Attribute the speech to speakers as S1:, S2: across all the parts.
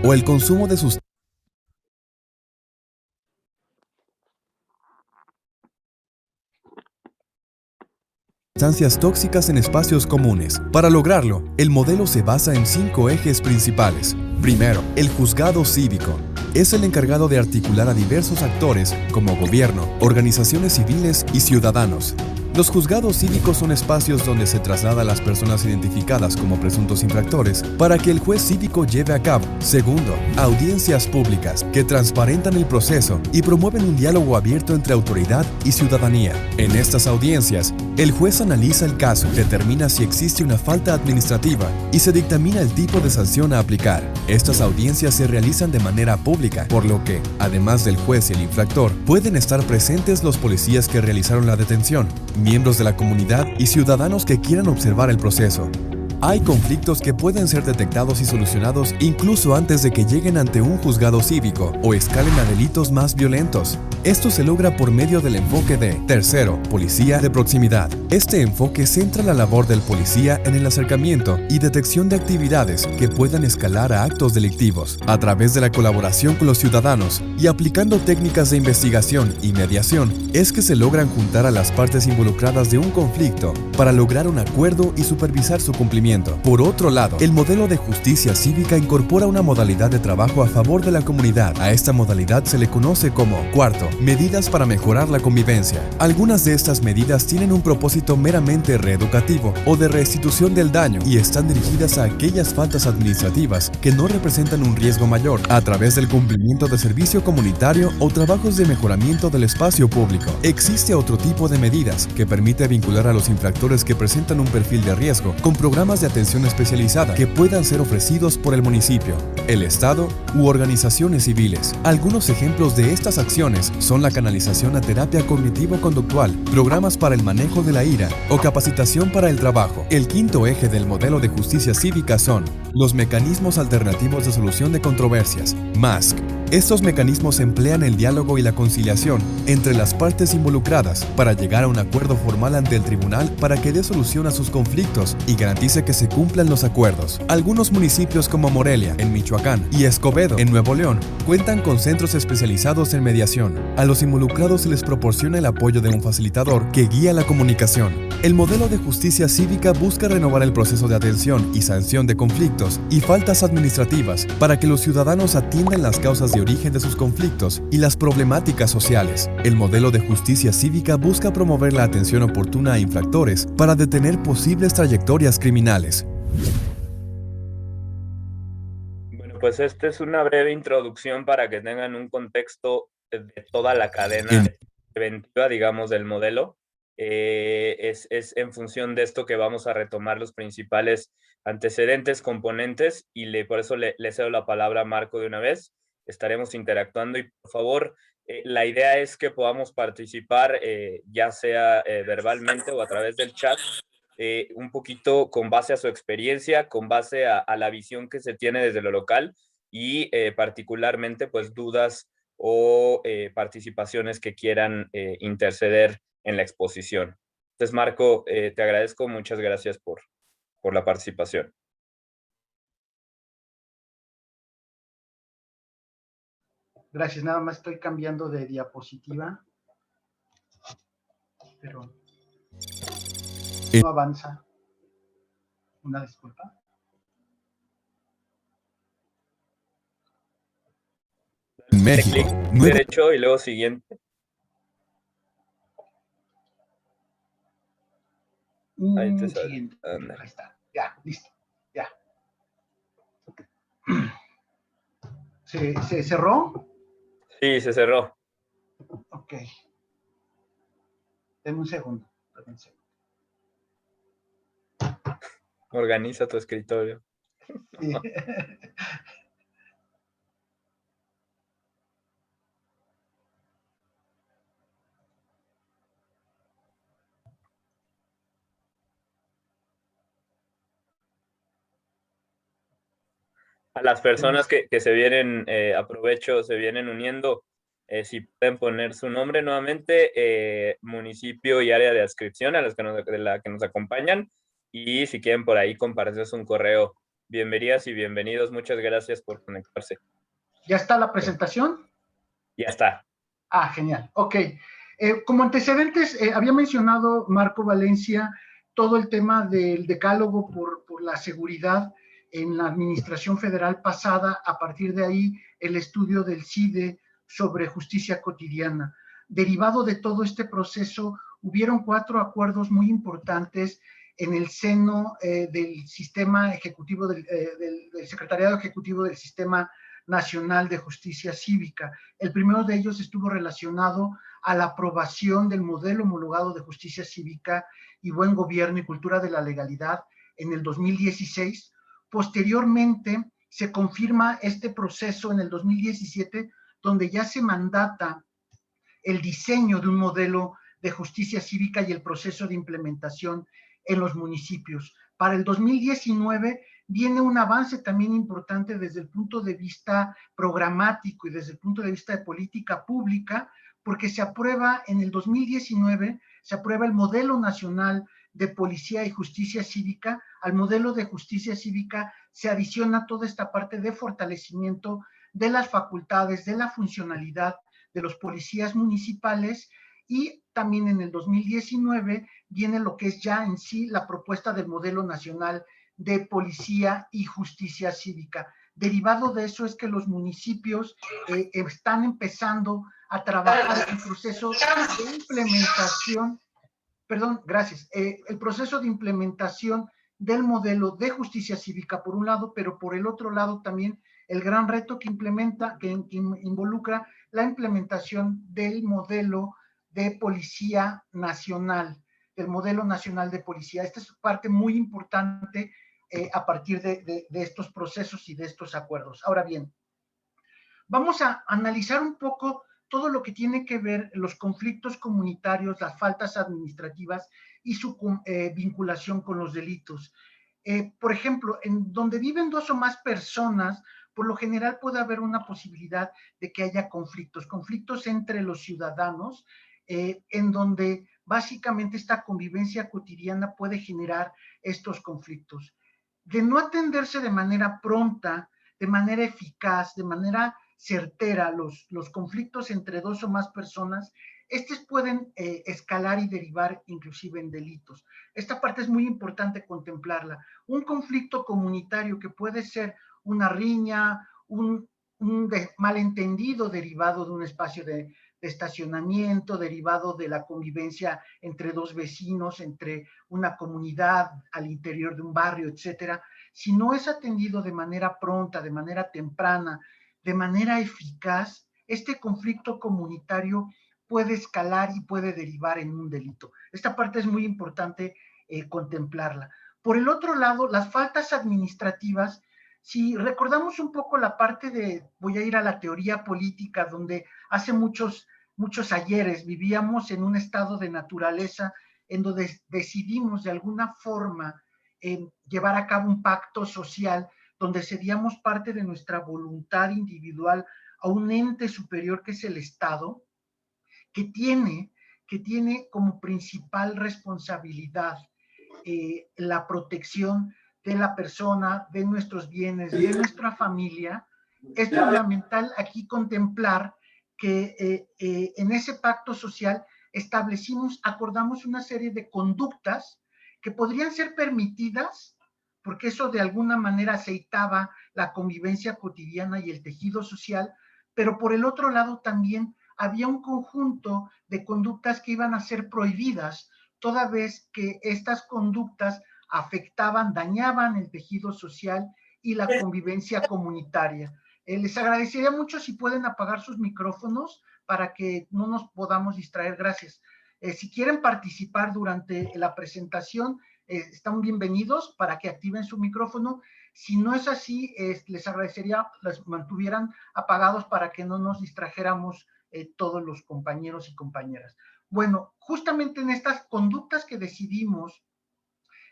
S1: o el consumo de sustancias tóxicas en espacios comunes. Para lograrlo, el modelo se basa en 5 ejes principales. Primero, el juzgado cívico. Es el encargado de articular a diversos actores como gobierno, organizaciones civiles y ciudadanos. Los juzgados cívicos son espacios donde se traslada a las personas identificadas como presuntos infractores para que el juez cívico lleve a cabo. Segundo, audiencias públicas que transparentan el proceso y promueven un diálogo abierto entre autoridad y ciudadanía. En estas audiencias, el juez analiza el caso, determina si existe una falta administrativa y se dictamina el tipo de sanción a aplicar. Estas audiencias se realizan de manera pública, por lo que, además del juez y el infractor, pueden estar presentes los policías que realizaron la detención, miembros de la comunidad y ciudadanos que quieran observar el proceso. Hay conflictos que pueden ser detectados y solucionados incluso antes de que lleguen ante un juzgado cívico o escalen a delitos más violentos. Esto se logra por medio del enfoque de tercero, policía de proximidad. Este enfoque centra la labor del policía en el acercamiento y detección de actividades que puedan escalar a actos delictivos a través de la colaboración con los ciudadanos y aplicando técnicas de investigación y mediación es que se logran juntar a las partes involucradas de un conflicto para lograr un acuerdo y supervisar su cumplimiento. Por otro lado, el modelo de justicia cívica incorpora una modalidad de trabajo a favor de la comunidad. A esta modalidad se le conoce como, cuarto, medidas para mejorar la convivencia. Algunas de estas medidas tienen un propósito meramente reeducativo o de restitución del daño y están dirigidas a aquellas faltas administrativas que no representan un riesgo mayor a través del cumplimiento de servicio comunitario o trabajos de mejoramiento del espacio público. Existe otro tipo de medidas que permite vincular a los infractores que presentan un perfil de riesgo con programas de atención especializada que puedan ser ofrecidos por el municipio, el Estado u organizaciones civiles. Algunos ejemplos de estas acciones son la canalización a terapia cognitivo-conductual, programas para el manejo de la ira o capacitación para el trabajo. El quinto eje del modelo de justicia cívica son los mecanismos alternativos de solución de controversias, MASC. Estos mecanismos emplean el diálogo y la conciliación entre las partes involucradas para llegar a un acuerdo formal ante el tribunal para que dé solución a sus conflictos y garantice que se cumplan los acuerdos. Algunos municipios como Morelia, en Michoacán, y Escobedo, en Nuevo León, cuentan con centros especializados en mediación. A los involucrados se les proporciona el apoyo de un facilitador que guía la comunicación. El modelo de justicia cívica busca renovar el proceso de atención y sanción de conflictos y faltas administrativas para que los ciudadanos atiendan las causas de origen de sus conflictos y las problemáticas sociales. El modelo de justicia cívica busca promover la atención oportuna a infractores para detener posibles trayectorias criminales.
S2: Bueno, pues esta es una breve introducción para que tengan un contexto de toda la cadena preventiva, digamos, del modelo. Es en función de esto que vamos a retomar los principales antecedentes, componentes, y por eso le cedo la palabra a Marco de una vez. Estaremos interactuando y, por favor, la idea es que podamos participar, ya sea verbalmente o a través del chat, un poquito con base a su experiencia, con base a la visión que se tiene desde lo local y particularmente pues dudas o participaciones que quieran interceder en la exposición. Entonces, Marco, te agradezco, muchas gracias por la participación.
S3: Gracias, nada más estoy cambiando de diapositiva, pero no avanza. Una disculpa.
S1: México.
S2: Derecho y luego siguiente.
S3: Ahí te sale. Siguiente. Ahí está. Ya, listo. Ya. ¿Se cerró?
S2: Sí, se cerró.
S3: Ok. Denme un segundo.
S2: Organiza tu escritorio.
S3: Sí.
S2: A las personas que se vienen, aprovecho, se vienen uniendo, si pueden poner su nombre nuevamente, municipio y área de adscripción de la que nos acompañan, y si quieren por ahí compartirles un correo Bienvenidas y bienvenidos. Muchas gracias por conectarse.
S3: ¿Ya está la presentación?
S2: Ya está.
S3: Ah, genial. Ok. Como antecedentes, había mencionado Marco Valencia todo el tema del decálogo por la seguridad en la administración federal pasada, a partir de ahí el estudio del CIDE sobre justicia cotidiana. Derivado de todo este proceso, hubieron 4 acuerdos muy importantes en el seno del sistema ejecutivo, del Secretariado Ejecutivo del Sistema Nacional de Justicia Cívica. El primero de ellos estuvo relacionado a la aprobación del modelo homologado de justicia cívica y buen gobierno y cultura de la legalidad en el 2016. Posteriormente, se confirma este proceso en el 2017, donde ya se mandata el diseño de un modelo de justicia cívica y el proceso de implementación en los municipios. Para el 2019 viene un avance también importante desde el punto de vista programático y desde el punto de vista de política pública, porque se aprueba en el 2019, se aprueba el Modelo Nacional de Policía y Justicia Cívica. Al modelo de justicia cívica se adiciona toda esta parte de fortalecimiento de las facultades, de la funcionalidad de los policías municipales, y también en el 2019 viene lo que es ya en sí la propuesta del Modelo Nacional de Policía y Justicia Cívica. Derivado de eso es que los municipios están empezando a trabajar el proceso de implementación, el proceso de implementación del modelo de justicia cívica por un lado, pero por el otro lado también el gran reto que involucra la implementación del modelo de policía nacional, del modelo nacional de policía. Esta es parte muy importante a partir de estos procesos y de estos acuerdos. Ahora bien, vamos a analizar un poco todo lo que tiene que ver los conflictos comunitarios, las faltas administrativas y su vinculación con los delitos. Por ejemplo, en donde viven 2 o más personas, por lo general puede haber una posibilidad de que haya conflictos entre los ciudadanos, en donde básicamente esta convivencia cotidiana puede generar estos conflictos. De no atenderse de manera pronta, de manera eficaz, de manera certera los conflictos entre 2 o más personas, estos pueden escalar y derivar inclusive en delitos. Esta parte es muy importante contemplarla. Un conflicto comunitario que puede ser una riña, un malentendido derivado de un espacio de estacionamiento, derivado de la convivencia entre 2 vecinos, entre una comunidad al interior de un barrio, etcétera. Si no es atendido de manera pronta, de manera temprana, de manera eficaz, este conflicto comunitario puede escalar y puede derivar en un delito. Esta parte es muy importante contemplarla. Por el otro lado, las faltas administrativas, si recordamos un poco la parte de, voy a ir a la teoría política, donde hace muchos ayeres vivíamos en un estado de naturaleza en donde decidimos de alguna forma llevar a cabo un pacto social donde cedíamos parte de nuestra voluntad individual a un ente superior que es el Estado, que tiene como principal responsabilidad la protección de la persona, de nuestros bienes, de nuestra familia. Es fundamental aquí contemplar que en ese pacto social acordamos una serie de conductas que podrían ser permitidas, porque eso de alguna manera aceitaba la convivencia cotidiana y el tejido social, pero por el otro lado también había un conjunto de conductas que iban a ser prohibidas, toda vez que estas conductas afectaban, dañaban el tejido social y la convivencia comunitaria. Les agradecería mucho si pueden apagar sus micrófonos para que no nos podamos distraer. Gracias. Si quieren participar durante la presentación, están bienvenidos para que activen su micrófono. Si no es así, les agradecería los mantuvieran apagados para que no nos distrajéramos todos los compañeros y compañeras. Bueno, justamente en estas conductas que decidimos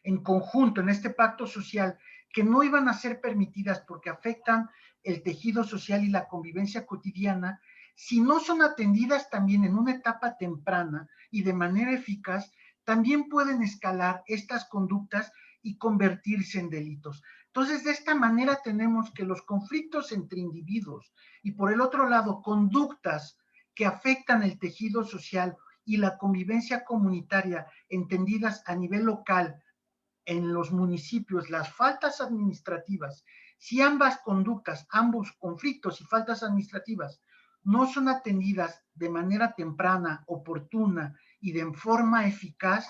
S3: en conjunto, en este pacto social, que no iban a ser permitidas porque afectan el tejido social y la convivencia cotidiana, si no son atendidas también en una etapa temprana y de manera eficaz, también pueden escalar estas conductas y convertirse en delitos. Entonces, de esta manera tenemos que los conflictos entre individuos y por el otro lado, conductas que afectan el tejido social y la convivencia comunitaria entendidas a nivel local en los municipios, las faltas administrativas, si ambas conductas, ambos conflictos y faltas administrativas no son atendidas de manera temprana, oportuna y de forma eficaz,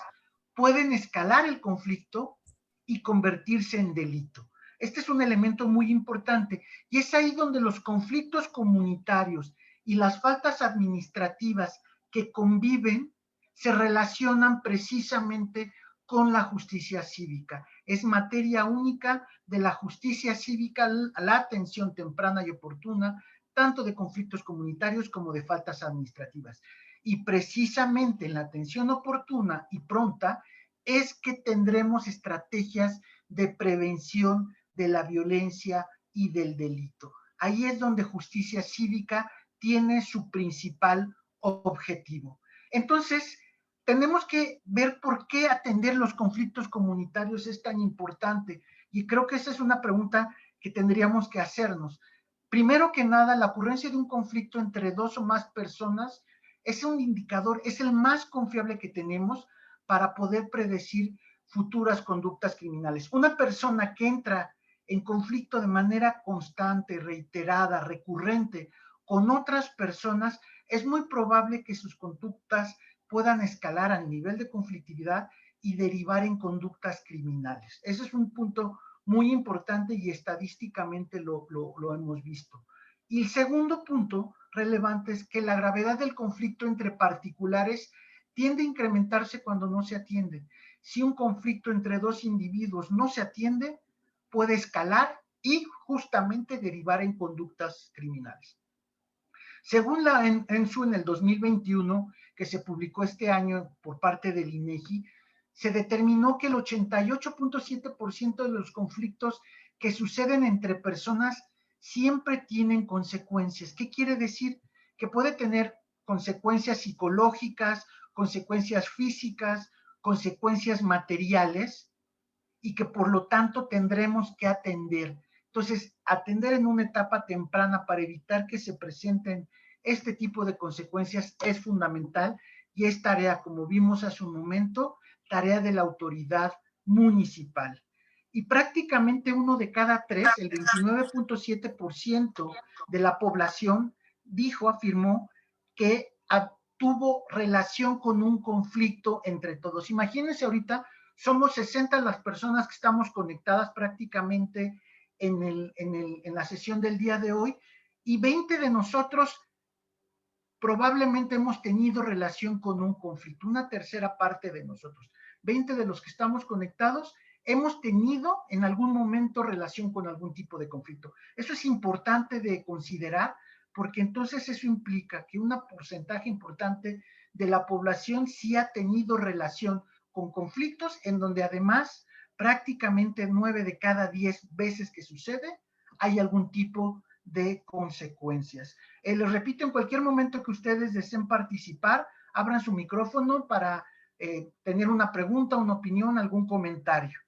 S3: pueden escalar el conflicto y convertirse en delito. Este es un elemento muy importante y es ahí donde los conflictos comunitarios y las faltas administrativas que conviven se relacionan precisamente con la justicia cívica. Es materia única de la justicia cívica la atención temprana y oportuna, tanto de conflictos comunitarios como de faltas administrativas. Y precisamente en la atención oportuna y pronta es que tendremos estrategias de prevención de la violencia y del delito. Ahí es donde justicia cívica tiene su principal objetivo. Entonces, tenemos que ver por qué atender los conflictos comunitarios es tan importante. Y creo que esa es una pregunta que tendríamos que hacernos. Primero que nada, la ocurrencia de un conflicto entre dos o más personas es un indicador, es el más confiable que tenemos para poder predecir futuras conductas criminales. Una persona que entra en conflicto de manera constante, reiterada, recurrente con otras personas, es muy probable que sus conductas puedan escalar a nivel de conflictividad y derivar en conductas criminales. Ese es un punto muy importante y estadísticamente lo hemos visto. Y el segundo punto relevante es que la gravedad del conflicto entre particulares tiende a incrementarse cuando no se atiende. Si un conflicto entre dos individuos no se atiende, puede escalar y justamente derivar en conductas criminales. Según la ENSU en el 2021, que se publicó este año por parte del INEGI, se determinó que el 88.7% de los conflictos que suceden entre personas siempre tienen consecuencias. ¿Qué quiere decir? Que puede tener consecuencias psicológicas, consecuencias físicas, consecuencias materiales y que por lo tanto tendremos que atender. Entonces, atender en una etapa temprana para evitar que se presenten este tipo de consecuencias es fundamental y es tarea, como vimos hace un momento, tarea de la autoridad municipal. Y prácticamente uno de cada tres, el 29.7% de la población, afirmó que tuvo relación con un conflicto entre todos. Imagínense ahorita, somos 60 las personas que estamos conectadas prácticamente en la sesión del día de hoy y 20 de nosotros probablemente hemos tenido relación con un conflicto, una tercera parte de nosotros. 20 de los que estamos conectados hemos tenido en algún momento relación con algún tipo de conflicto. Eso es importante de considerar porque entonces eso implica que un porcentaje importante de la población sí ha tenido relación con conflictos en donde además prácticamente 9 de cada 10 veces que sucede hay algún tipo de consecuencias. Les repito, en cualquier momento que ustedes deseen participar, abran su micrófono para tener una pregunta, una opinión, algún comentario.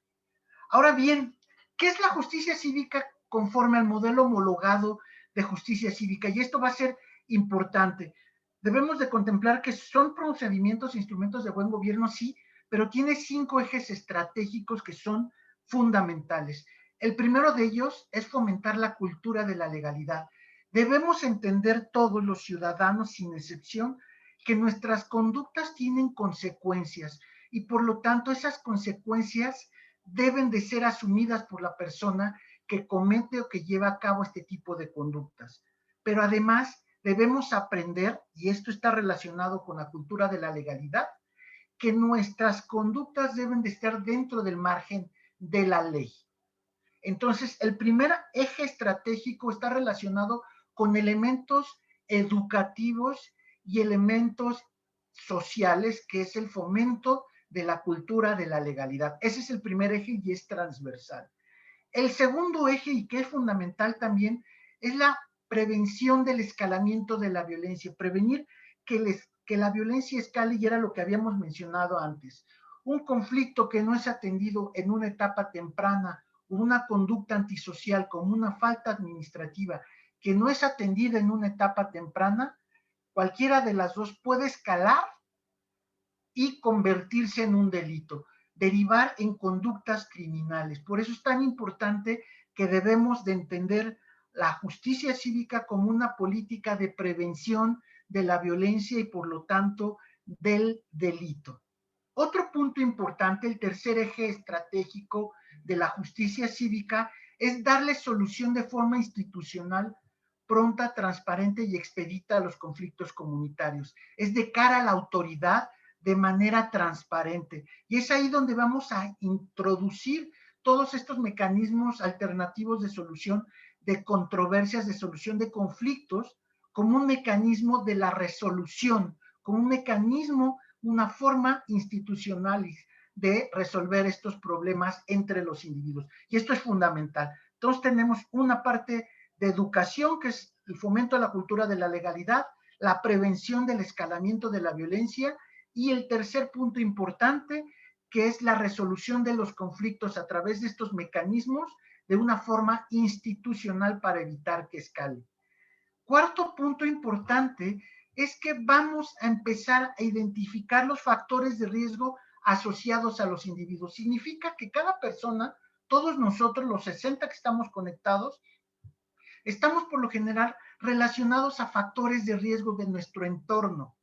S3: Ahora bien, ¿qué es la justicia cívica conforme al modelo homologado de justicia cívica? Y esto va a ser importante. Debemos de contemplar que son procedimientos e instrumentos de buen gobierno, sí, pero tiene 5 ejes estratégicos que son fundamentales. El primero de ellos es fomentar la cultura de la legalidad. Debemos entender todos los ciudadanos, sin excepción, que nuestras conductas tienen consecuencias y por lo tanto esas consecuencias deben de ser asumidas por la persona que comete o que lleva a cabo este tipo de conductas. Pero además debemos aprender, y esto está relacionado con la cultura de la legalidad, que nuestras conductas deben de estar dentro del margen de la ley. Entonces, el primer eje estratégico está relacionado con elementos educativos y elementos sociales, que es el fomento de la cultura de la legalidad. Ese es el primer eje y es transversal. El segundo eje, y que es fundamental también, es la prevención del escalamiento de la violencia, prevenir que la violencia escale, y era lo que habíamos mencionado antes. Un conflicto que no es atendido en una etapa temprana, una conducta antisocial como una falta administrativa que no es atendida en una etapa temprana, cualquiera de las dos puede escalar y convertirse en un delito, derivar en conductas criminales. Por eso es tan importante que debemos de entender la justicia cívica como una política de prevención de la violencia y por lo tanto del delito. Otro punto importante, el tercer eje estratégico de la justicia cívica, es darle solución de forma institucional pronta, transparente y expedita a los conflictos comunitarios. Es de cara a la autoridad de manera transparente. Y es ahí donde vamos a introducir todos estos mecanismos alternativos de solución de controversias, de solución de conflictos, como un mecanismo de la resolución, como un mecanismo, una forma institucional de resolver estos problemas entre los individuos. Y esto es fundamental. Entonces tenemos una parte de educación, que es el fomento de la cultura de la legalidad, la prevención del escalamiento de la violencia, y el tercer punto importante, que es la resolución de los conflictos a través de estos mecanismos de una forma institucional para evitar que escale. Cuarto punto importante es que vamos a empezar a identificar los factores de riesgo asociados a los individuos. Significa que cada persona, todos nosotros, los 60 que estamos conectados, estamos por lo general relacionados a factores de riesgo de nuestro entorno,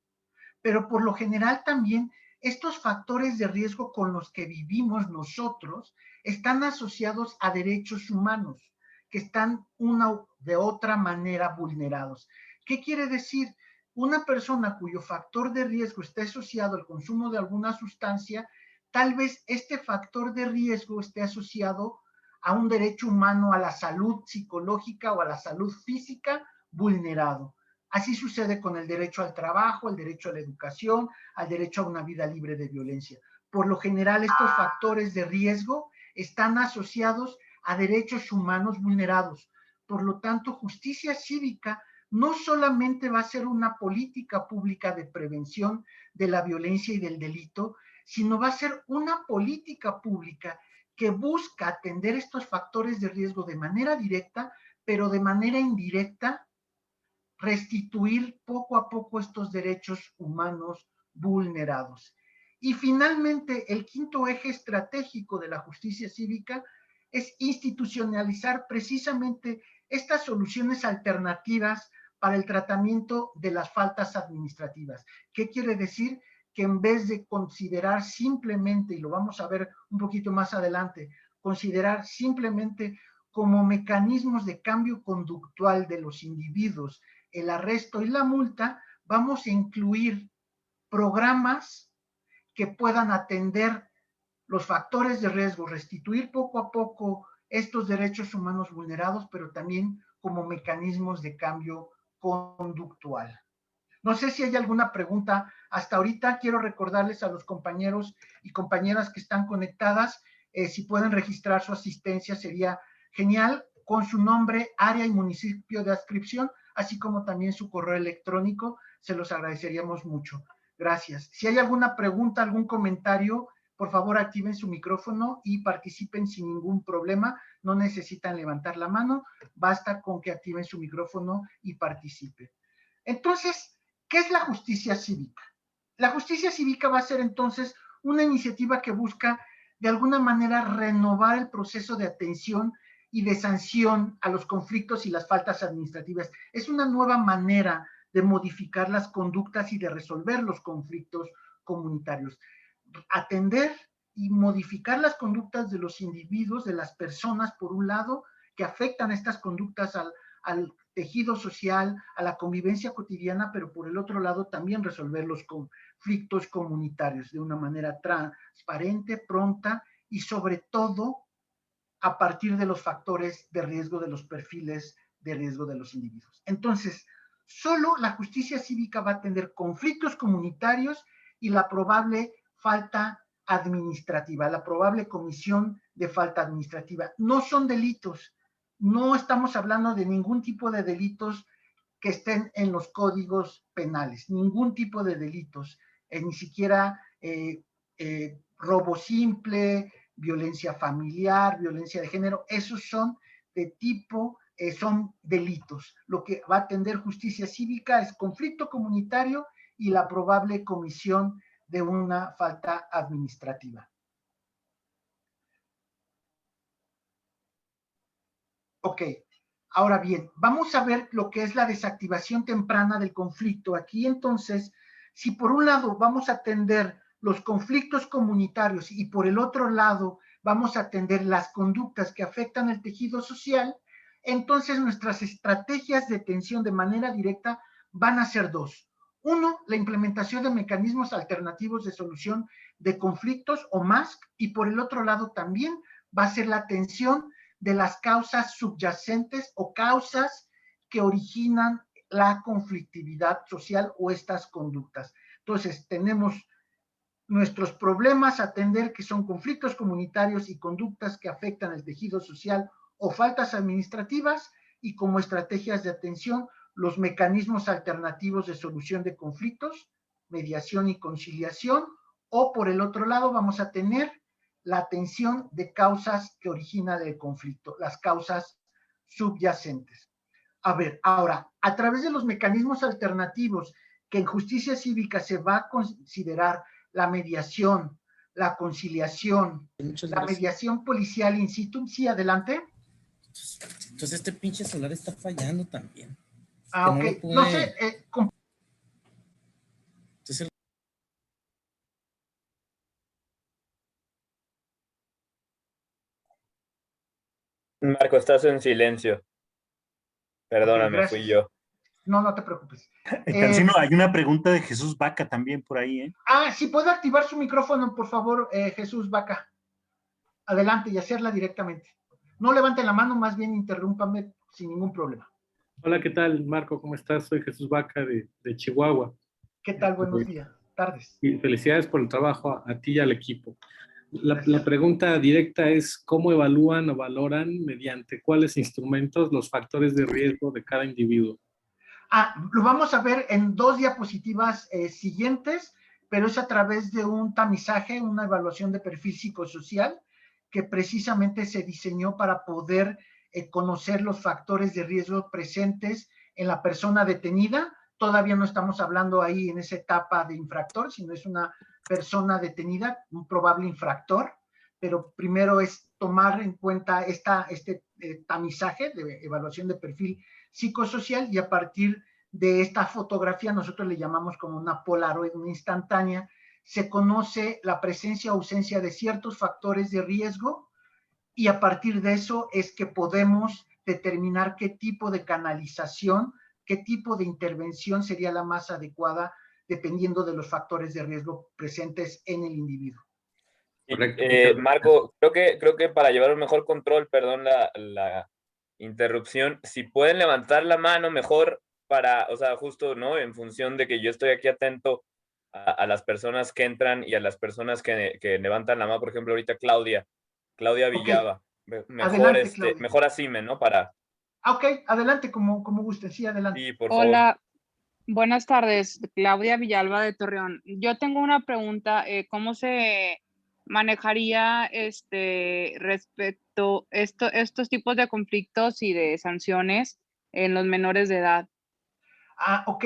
S3: pero por lo general también estos factores de riesgo con los que vivimos nosotros están asociados a derechos humanos que están una de otra manera vulnerados. ¿Qué quiere decir? Una persona cuyo factor de riesgo está asociado al consumo de alguna sustancia, tal vez este factor de riesgo esté asociado a un derecho humano a la salud psicológica o a la salud física vulnerado. Así sucede con el derecho al trabajo, el derecho a la educación, al derecho a una vida libre de violencia. Por lo general, estos factores de riesgo están asociados a derechos humanos vulnerados. Por lo tanto, justicia cívica no solamente va a ser una política pública de prevención de la violencia y del delito, sino va a ser una política pública que busca atender estos factores de riesgo de manera directa, pero de manera indirecta, restituir poco a poco estos derechos humanos vulnerados. Y finalmente, el quinto eje estratégico de la justicia cívica es institucionalizar precisamente estas soluciones alternativas para el tratamiento de las faltas administrativas. ¿Qué quiere decir? Que en vez de considerar simplemente, y lo vamos a ver un poquito más adelante, considerar simplemente como mecanismos de cambio conductual de los individuos el arresto y la multa, vamos a incluir programas que puedan atender los factores de riesgo, restituir poco a poco estos derechos humanos vulnerados, pero también como mecanismos de cambio conductual. No sé si hay alguna pregunta hasta ahorita. Quiero recordarles a los compañeros y compañeras que están conectadas, si pueden registrar su asistencia sería genial, con su nombre, área y municipio de adscripción, así como también su correo electrónico, se los agradeceríamos mucho. Gracias. Si hay alguna pregunta, algún comentario, por favor activen su micrófono y participen sin ningún problema. No necesitan levantar la mano, basta con que activen su micrófono y participen. Entonces, ¿qué es la justicia cívica? La justicia cívica va a ser entonces una iniciativa que busca de alguna manera renovar el proceso de atención y de sanción a los conflictos y las faltas administrativas. Es una nueva manera de modificar las conductas y de resolver los conflictos comunitarios. Atender y modificar las conductas de los individuos, de las personas, por un lado, que afectan estas conductas al tejido social, a la convivencia cotidiana, pero por el otro lado también resolver los conflictos comunitarios de una manera transparente, pronta y sobre todo a partir de los factores de riesgo, de los perfiles de riesgo de los individuos. Entonces, solo la justicia cívica va a atender conflictos comunitarios y la probable falta administrativa, la probable comisión de falta administrativa. No son delitos, no estamos hablando de ningún tipo de delitos que estén en los códigos penales, ningún tipo de delitos, ni siquiera robo simple, violencia familiar, violencia de género, esos son de tipo, son delitos. Lo que va a atender justicia cívica es conflicto comunitario y la probable comisión de una falta administrativa. Ok, ahora bien, vamos a ver lo que es la desactivación temprana del conflicto. Aquí entonces, si por un lado vamos a atender los conflictos comunitarios y por el otro lado vamos a atender las conductas que afectan el tejido social, entonces nuestras estrategias de atención de manera directa van a ser dos. Uno, la implementación de mecanismos alternativos de solución de conflictos o MASC, y por el otro lado también va a ser la atención de las causas subyacentes o causas que originan la conflictividad social o estas conductas. Entonces, tenemos nuestros problemas a atender, que son conflictos comunitarios y conductas que afectan el tejido social o faltas administrativas, y como estrategias de atención, los mecanismos alternativos de solución de conflictos, mediación y conciliación, o por el otro lado vamos a tener la atención de causas que originan el conflicto, las causas subyacentes. A ver, ahora, a través de los mecanismos alternativos que en justicia cívica se va a considerar la mediación, la conciliación, la mediación policial in situ. Sí, adelante.
S4: Entonces este pinche celular está fallando también.
S3: Ah, ok.
S4: No, pude...
S3: no sé.
S4: Entonces,
S2: Marco, estás en silencio. Perdóname,
S3: Okay,
S2: fui yo.
S3: No, no te preocupes.
S5: Cancino, hay una pregunta de Jesús Vaca también por ahí, ¿eh?
S3: Si puede activar su micrófono, por favor, Jesús Vaca. Adelante y hacerla directamente. No levante la mano, más bien interrúmpame sin ningún problema.
S6: Hola, ¿qué tal, Marco? ¿Cómo estás? Soy Jesús Vaca de Chihuahua.
S3: ¿Qué tal? Buenos días, tardes.
S6: Y felicidades por el trabajo a ti y al equipo. La pregunta directa es, ¿cómo evalúan o valoran mediante cuáles instrumentos los factores de riesgo de cada individuo?
S3: Lo vamos a ver en dos diapositivas siguientes, pero es a través de un tamizaje, una evaluación de perfil psicosocial, que precisamente se diseñó para poder conocer los factores de riesgo presentes en la persona detenida. Todavía no estamos hablando ahí en esa etapa de infractor, sino es una persona detenida, un probable infractor, pero primero es tomar en cuenta este tamizaje de evaluación de perfil psicosocial, y a partir de esta fotografía, nosotros le llamamos como una Polaroid, una instantánea, se conoce la presencia o ausencia de ciertos factores de riesgo, y a partir de eso es que podemos determinar qué tipo de canalización, qué tipo de intervención sería la más adecuada dependiendo de los factores de riesgo presentes en el individuo.
S2: Marco, creo que para llevar un mejor control, perdón la interrupción, si pueden levantar la mano mejor para, o sea, justo, ¿no? En función de que yo estoy aquí atento a las personas que entran y a las personas que levantan la mano, por ejemplo, ahorita Claudia Villava. Okay. Mejor, adelante, Claudia. Mejor asime, ¿no? Para...
S3: Ok, adelante, como gusten, sí, adelante.
S2: Sí, por
S7: Hola,
S2: favor.
S7: Buenas tardes, Claudia Villalba de Torreón. Yo tengo una pregunta, ¿cómo se manejaría respecto a estos tipos de conflictos y de sanciones en los menores de edad?
S3: Ok,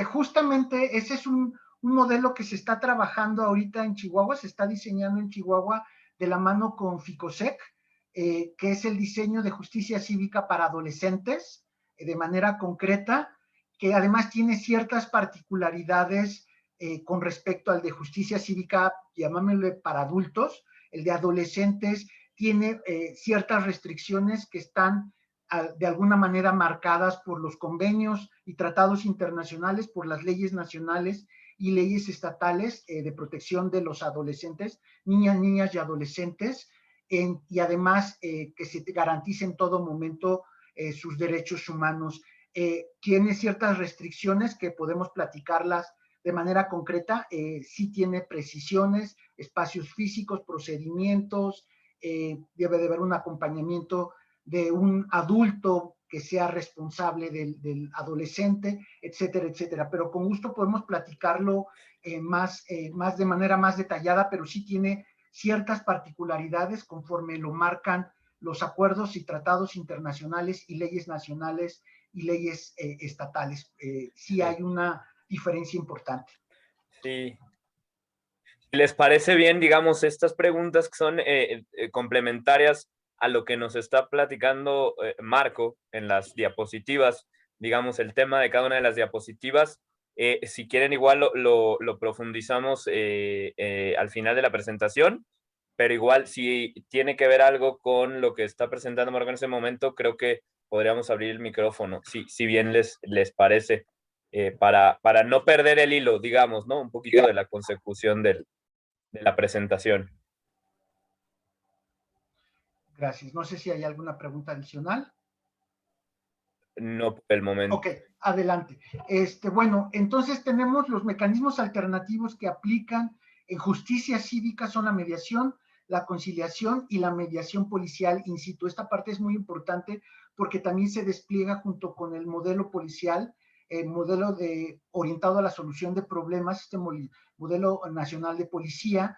S3: justamente ese es un modelo que se está trabajando ahorita en Chihuahua, se está diseñando en Chihuahua de la mano con FICOSEC, que es el diseño de justicia cívica para adolescentes, de manera concreta, que además tiene ciertas particularidades con respecto al de justicia cívica, llamámosle para adultos. El de adolescentes tiene ciertas restricciones que están de alguna manera marcadas por los convenios y tratados internacionales, por las leyes nacionales y leyes estatales de protección de los adolescentes, niñas y adolescentes, y además que se garantice en todo momento sus derechos humanos. Tiene ciertas restricciones que podemos platicarlas de manera concreta, sí tiene precisiones, espacios físicos, procedimientos, debe de haber un acompañamiento de un adulto que sea responsable del adolescente, etcétera, etcétera. Pero con gusto podemos platicarlo más de manera más detallada, pero sí tiene ciertas particularidades conforme lo marcan los acuerdos y tratados internacionales y leyes nacionales y leyes estatales. Sí hay una diferencia importante.
S2: Sí. Si les parece bien, digamos, estas preguntas que son complementarias a lo que nos está platicando Marco en las diapositivas, digamos, el tema de cada una de las diapositivas, si quieren igual lo profundizamos al final de la presentación, pero igual si tiene que ver algo con lo que está presentando Marco en ese momento, creo que podríamos abrir el micrófono, si bien les parece, para no perder el hilo, digamos, ¿no? Un poquito de la consecución de la presentación.
S3: Gracias. No sé si hay alguna pregunta adicional.
S2: No por el momento.
S3: Ok, adelante. Bueno, entonces tenemos los mecanismos alternativos que aplican en justicia cívica, son la mediación, la conciliación y la mediación policial in situ. Esta parte es muy importante porque también se despliega junto con el modelo policial, el modelo orientado a la solución de problemas, este modelo nacional de policía,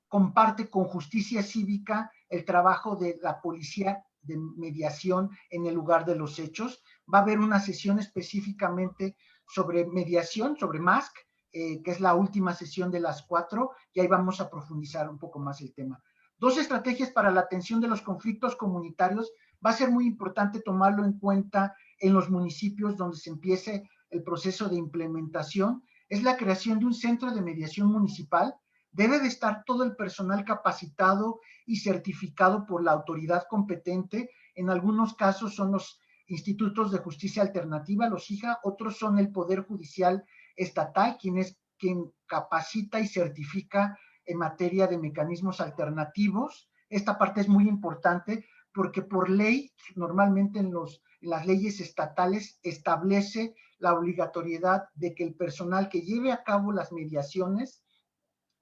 S3: comparte con justicia cívica el trabajo de la policía de mediación en el lugar de los hechos. Va a haber una sesión específicamente sobre mediación, sobre MASC, que es la última sesión de las 4, y ahí vamos a profundizar un poco más el tema. 2 estrategias para la atención de los conflictos comunitarios. Va a ser muy importante tomarlo en cuenta en los municipios donde se empiece el proceso de implementación. Es la creación de un centro de mediación municipal. Debe de estar todo el personal capacitado y certificado por la autoridad competente. En algunos casos son los institutos de justicia alternativa, los IJA, otros son el Poder Judicial Estatal, quien capacita y certifica en materia de mecanismos alternativos. Esta parte es muy importante porque por ley, normalmente en las leyes estatales, establece la obligatoriedad de que el personal que lleve a cabo las mediaciones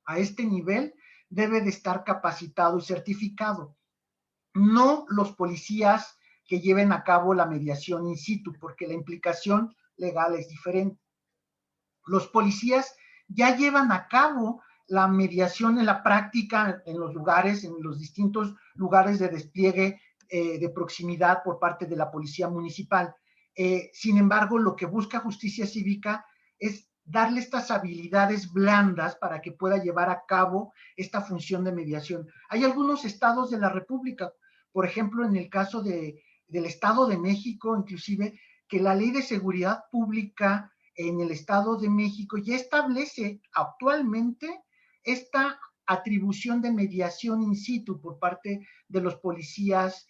S3: a este nivel debe de estar capacitado y certificado. No los policías que lleven a cabo la mediación in situ, porque la implicación legal es diferente. Los policías ya llevan a cabo la mediación en la práctica en los lugares, en los distintos lugares de despliegue de proximidad por parte de la policía municipal. Sin embargo, lo que busca justicia cívica es darle estas habilidades blandas para que pueda llevar a cabo esta función de mediación. Hay algunos estados de la República, por ejemplo, en el caso del Estado de México, inclusive, que la Ley de Seguridad Pública en el Estado de México ya establece actualmente esta atribución de mediación in situ por parte de los policías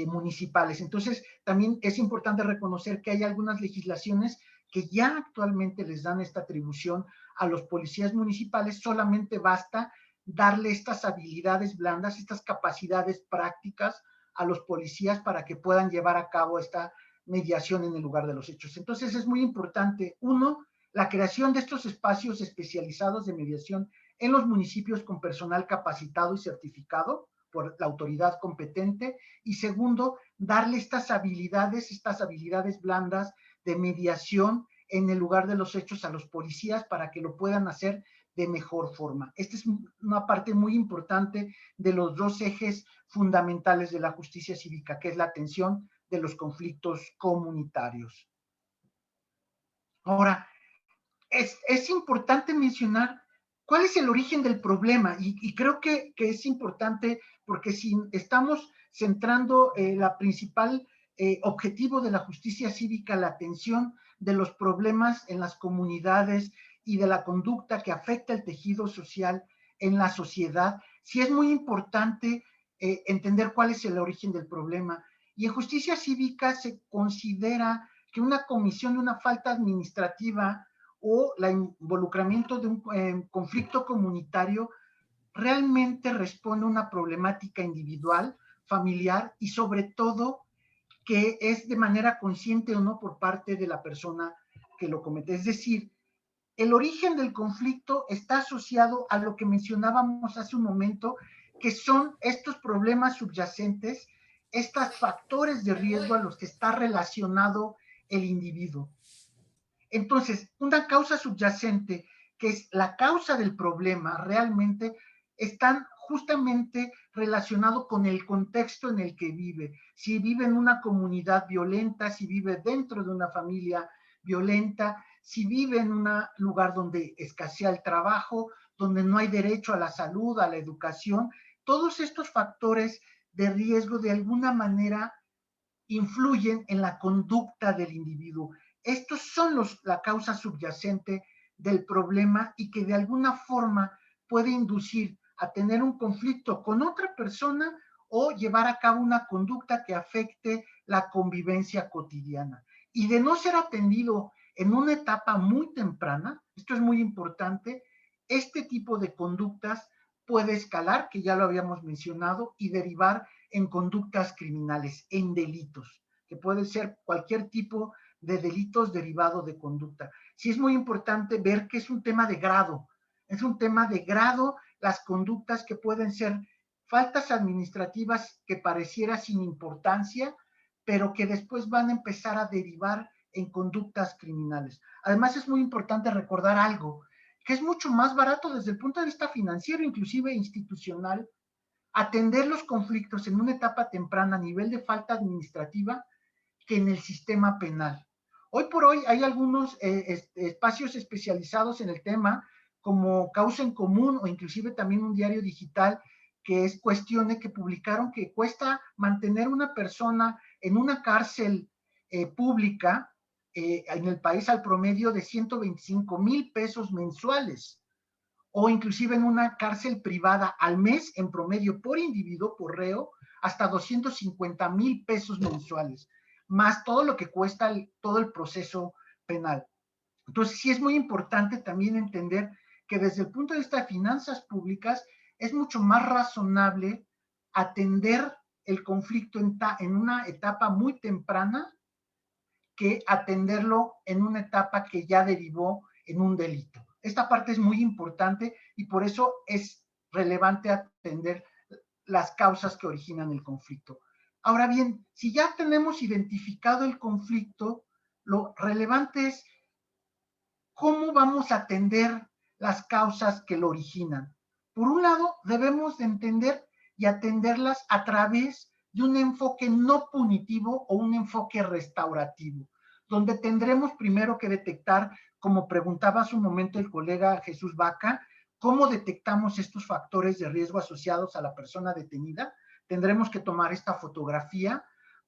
S3: municipales. Entonces, también es importante reconocer que hay algunas legislaciones que ya actualmente les dan esta atribución a los policías municipales. Solamente basta darle estas habilidades blandas, estas capacidades prácticas a los policías para que puedan llevar a cabo esta mediación en el lugar de los hechos. Entonces es muy importante, uno, la creación de estos espacios especializados de mediación en los municipios con personal capacitado y certificado por la autoridad competente, y segundo, darle estas habilidades blandas de mediación en el lugar de los hechos a los policías para que lo puedan hacer de mejor forma. Esta es una parte muy importante de los 2 ejes fundamentales de la justicia cívica, que es la atención de los conflictos comunitarios. Ahora, es importante mencionar cuál es el origen del problema, y creo que es importante porque si estamos centrando la principal objetivo de la justicia cívica, la atención de los problemas en las comunidades y de la conducta que afecta el tejido social en la sociedad, sí es muy importante entender cuál es el origen del problema. Y en justicia cívica se considera que una comisión de una falta administrativa o el involucramiento de un conflicto comunitario realmente responde a una problemática individual, familiar y sobre todo que es de manera consciente o no por parte de la persona que lo comete. Es decir, el origen del conflicto está asociado a lo que mencionábamos hace un momento, que son estos problemas subyacentes, estos factores de riesgo a los que está relacionado el individuo. Entonces, una causa subyacente, que es la causa del problema, realmente están justamente relacionados con el contexto en el que vive. Si vive en una comunidad violenta, si vive dentro de una familia violenta, si vive en un lugar donde escasea el trabajo, donde no hay derecho a la salud, a la educación, todos estos factores de riesgo de alguna manera influyen en la conducta del individuo. Estos son la causa subyacente del problema y que de alguna forma puede inducir a tener un conflicto con otra persona o llevar a cabo una conducta que afecte la convivencia cotidiana. Y de no ser atendido en una etapa muy temprana, esto es muy importante, este tipo de conductas puede escalar, que ya lo habíamos mencionado, y derivar en conductas criminales, en delitos, que puede ser cualquier tipo de delitos derivado de conducta. Sí es muy importante ver que es un tema de grado, las conductas que pueden ser faltas administrativas que pareciera sin importancia, pero que después van a empezar a derivar en conductas criminales. Además, es muy importante recordar algo, que es mucho más barato desde el punto de vista financiero, inclusive institucional, atender los conflictos en una etapa temprana a nivel de falta administrativa que en el sistema penal. Hoy por hoy hay algunos espacios especializados en el tema, como Causa en Común o inclusive también un diario digital que es Cuestione, que publicaron que cuesta mantener una persona en una cárcel pública en el país al promedio de 125,000 pesos mensuales, o inclusive en una cárcel privada al mes en promedio por individuo, por reo, hasta 250,000 pesos mensuales, más todo lo que cuesta todo el proceso penal. Entonces sí es muy importante también entender que desde el punto de vista de finanzas públicas es mucho más razonable atender el conflicto en una etapa muy temprana que atenderlo en una etapa que ya derivó en un delito. Esta parte es muy importante y por eso es relevante atender las causas que originan el conflicto. Ahora bien, si ya tenemos identificado el conflicto, lo relevante es cómo vamos a atender las causas que lo originan. Por un lado, debemos de entender y atenderlas a través de un enfoque no punitivo o un enfoque restaurativo, donde tendremos primero que detectar, como preguntaba hace un momento el colega Jesús Vaca, cómo detectamos estos factores de riesgo asociados a la persona detenida. Tendremos que tomar esta fotografía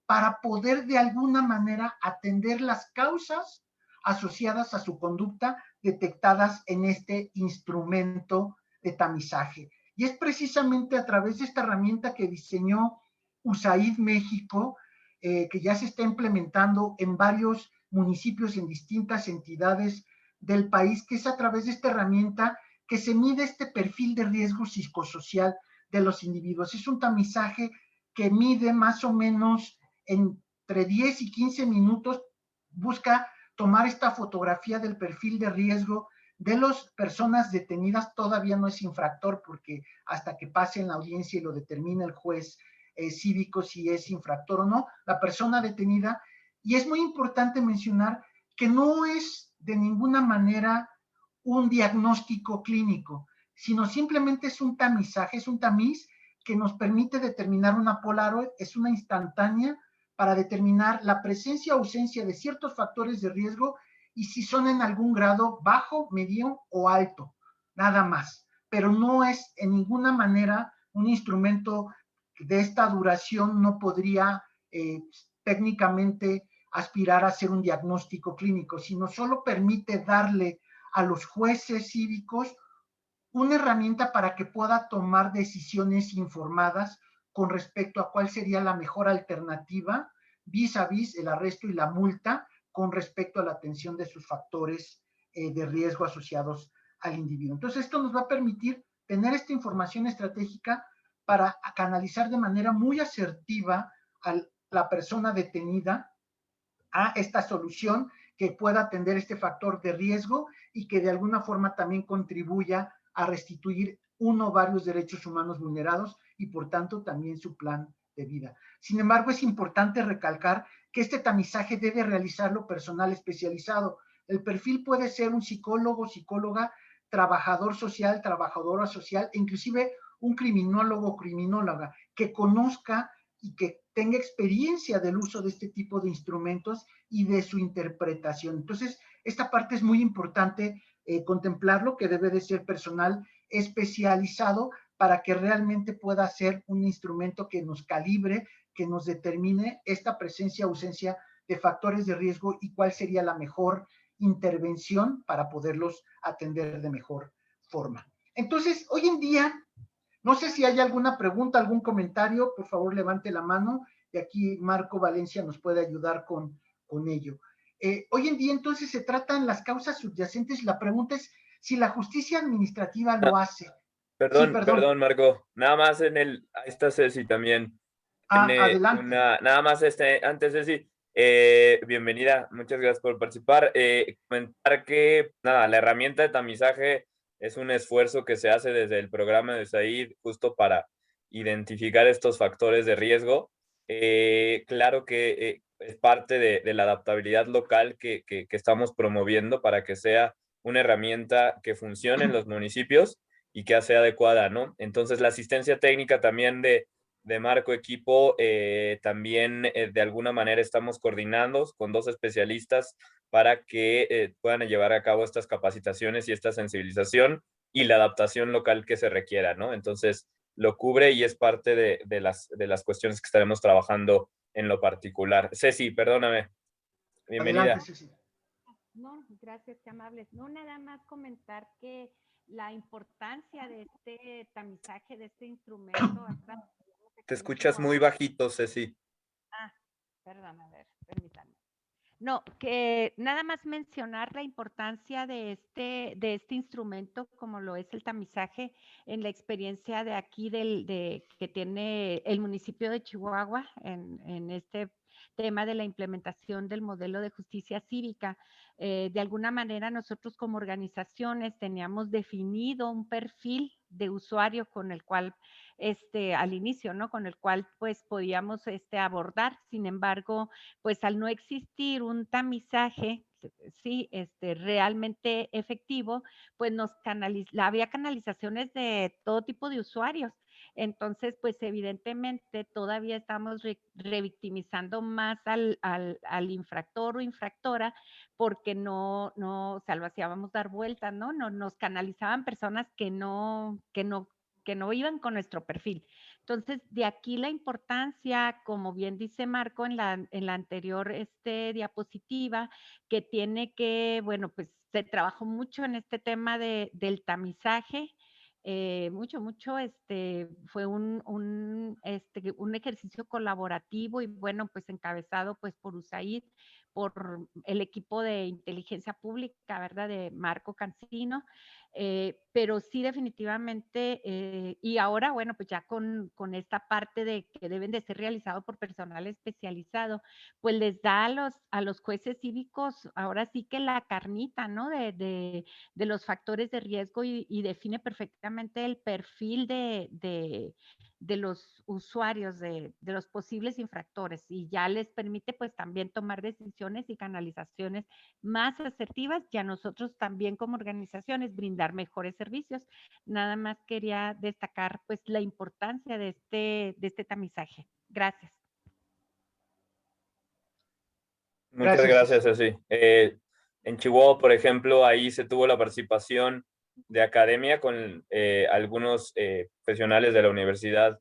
S3: para poder de alguna manera atender las causas asociadas a su conducta detectadas en este instrumento de tamizaje. Y es precisamente a través de esta herramienta que diseñó USAID México, que ya se está implementando en varios municipios, en distintas entidades del país, que es a través de esta herramienta que se mide este perfil de riesgo psicosocial de los individuos. Es un tamizaje que mide más o menos entre 10 y 15 minutos, busca tomar esta fotografía del perfil de riesgo de las personas detenidas. Todavía no es infractor porque hasta que pase en la audiencia y lo determine el juez cívico si es infractor o no, la persona detenida. Y es muy importante mencionar que no es de ninguna manera un diagnóstico clínico, sino simplemente es un tamizaje, es un tamiz que nos permite determinar una Polaroid, es una instantánea para determinar la presencia o ausencia de ciertos factores de riesgo y si son en algún grado bajo, medio o alto, nada más. Pero no es en ninguna manera un instrumento de esta duración, no podría técnicamente aspirar a ser un diagnóstico clínico, sino solo permite darle a los jueces cívicos una herramienta para que pueda tomar decisiones informadas con respecto a cuál sería la mejor alternativa vis a vis el arresto y la multa con respecto a la atención de sus factores de riesgo asociados al individuo. Entonces, esto nos va a permitir tener esta información estratégica para canalizar de manera muy asertiva a la persona detenida a esta solución que pueda atender este factor de riesgo y que de alguna forma también contribuya a restituir uno o varios derechos humanos vulnerados y por tanto también su plan de vida. Sin embargo, es importante recalcar que este tamizaje debe realizarlo personal especializado. El perfil puede ser un psicólogo, psicóloga, trabajador social, trabajadora social, e inclusive un criminólogo o criminóloga que conozca y que tenga experiencia del uso de este tipo de instrumentos y de su interpretación. Entonces, esta parte es muy importante contemplarlo, que debe de ser personal especializado para que realmente pueda ser un instrumento que nos calibre, que nos determine esta presencia o ausencia de factores de riesgo y cuál sería la mejor intervención para poderlos atender de mejor forma. Entonces, hoy en día, no sé si hay alguna pregunta, algún comentario, por favor levante la mano y aquí Marco Valencia nos puede ayudar con ello. Hoy en día entonces se tratan las causas subyacentes. La pregunta es si la justicia administrativa lo hace.
S2: Perdón,
S3: Sí, perdón.
S2: perdón, Marco. Nada más ahí está Ceci también. Tiene
S3: Adelante.
S2: nada más antes Ceci, bienvenida, muchas gracias por participar. Comentar que nada, la herramienta de tamizaje es un esfuerzo que se hace desde el programa de SAID justo para identificar estos factores de riesgo. Claro que es parte de la adaptabilidad local que estamos promoviendo para que sea una herramienta que funcione en los municipios y que sea adecuada, ¿no? Entonces, la asistencia técnica también de Marco Equipo, también de alguna manera estamos coordinando con 2 especialistas para que puedan llevar a cabo estas capacitaciones y esta sensibilización y la adaptación local que se requiera, ¿no? Entonces, lo cubre y es parte de las cuestiones que estaremos trabajando en lo particular. Ceci, perdóname. Bienvenida.
S3: Adelante, Ceci.
S8: No, gracias, qué amables. No, nada más comentar que la importancia de este tamizaje, de este instrumento.
S2: Te escuchas muy bajito, Ceci.
S8: Perdón, a ver, permítanme. No, que nada más mencionar la importancia de este instrumento, como lo es el tamizaje, en la experiencia de aquí que tiene el municipio de Chihuahua en este tema de la implementación del modelo de justicia cívica. De alguna manera nosotros como organizaciones teníamos definido un perfil de usuario con el cual al inicio, ¿no? Con el cual pues podíamos abordar. Sin embargo, pues al no existir un tamizaje, sí, realmente efectivo, pues había canalizaciones de todo tipo de usuarios. Entonces, pues evidentemente todavía estamos revictimizando más al infractor o infractora porque no, o sea, lo hacíamos dar vueltas, ¿no? Nos canalizaban personas que no iban con nuestro perfil. Entonces, de aquí la importancia, como bien dice Marco en la anterior diapositiva, que tiene que, bueno, pues se trabajó mucho en este tema del tamizaje, mucho, fue un ejercicio colaborativo y bueno, pues encabezado pues por USAID, por el equipo de inteligencia pública, ¿verdad? De Marco Cancino. Pero sí definitivamente, y ahora, bueno, pues ya con esta parte de que deben de ser realizados por personal especializado, pues les da a los jueces cívicos ahora sí que la carnita, ¿no? De los factores de riesgo y define perfectamente el perfil de los usuarios, de los posibles infractores y ya les permite pues también tomar decisiones y canalizaciones más asertivas y a nosotros también como organizaciones brindar mejores servicios. Nada más quería destacar pues la importancia de este tamizaje. Gracias.
S2: Muchas gracias, Ceci. En Chihuahua, por ejemplo, ahí se tuvo la participación de academia con algunos profesionales de la Universidad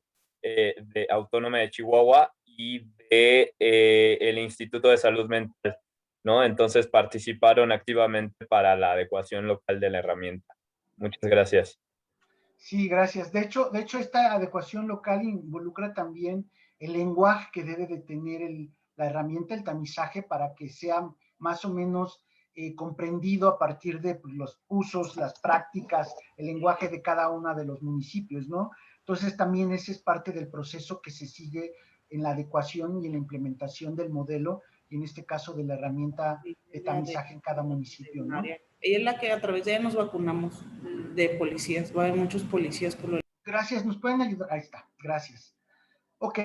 S2: Autónoma de Chihuahua y de el Instituto de Salud Mental, ¿no? Entonces participaron activamente para la adecuación local de la herramienta. Muchas gracias.
S3: Sí, gracias. De hecho, esta adecuación local involucra también el lenguaje que debe de tener la herramienta, el tamizaje, para que sea más o menos comprendido a partir de pues, los usos, las prácticas, el lenguaje de cada uno de los municipios, ¿no? Entonces, también ese es parte del proceso que se sigue en la adecuación y en la implementación del modelo, y en este caso de la herramienta de tamizaje en cada municipio, ¿no?
S9: Ella es la que a través de ella nos vacunamos de policías, va a haber muchos policías por lo...
S3: Gracias, ¿nos pueden ayudar? Ahí está, gracias. Ok,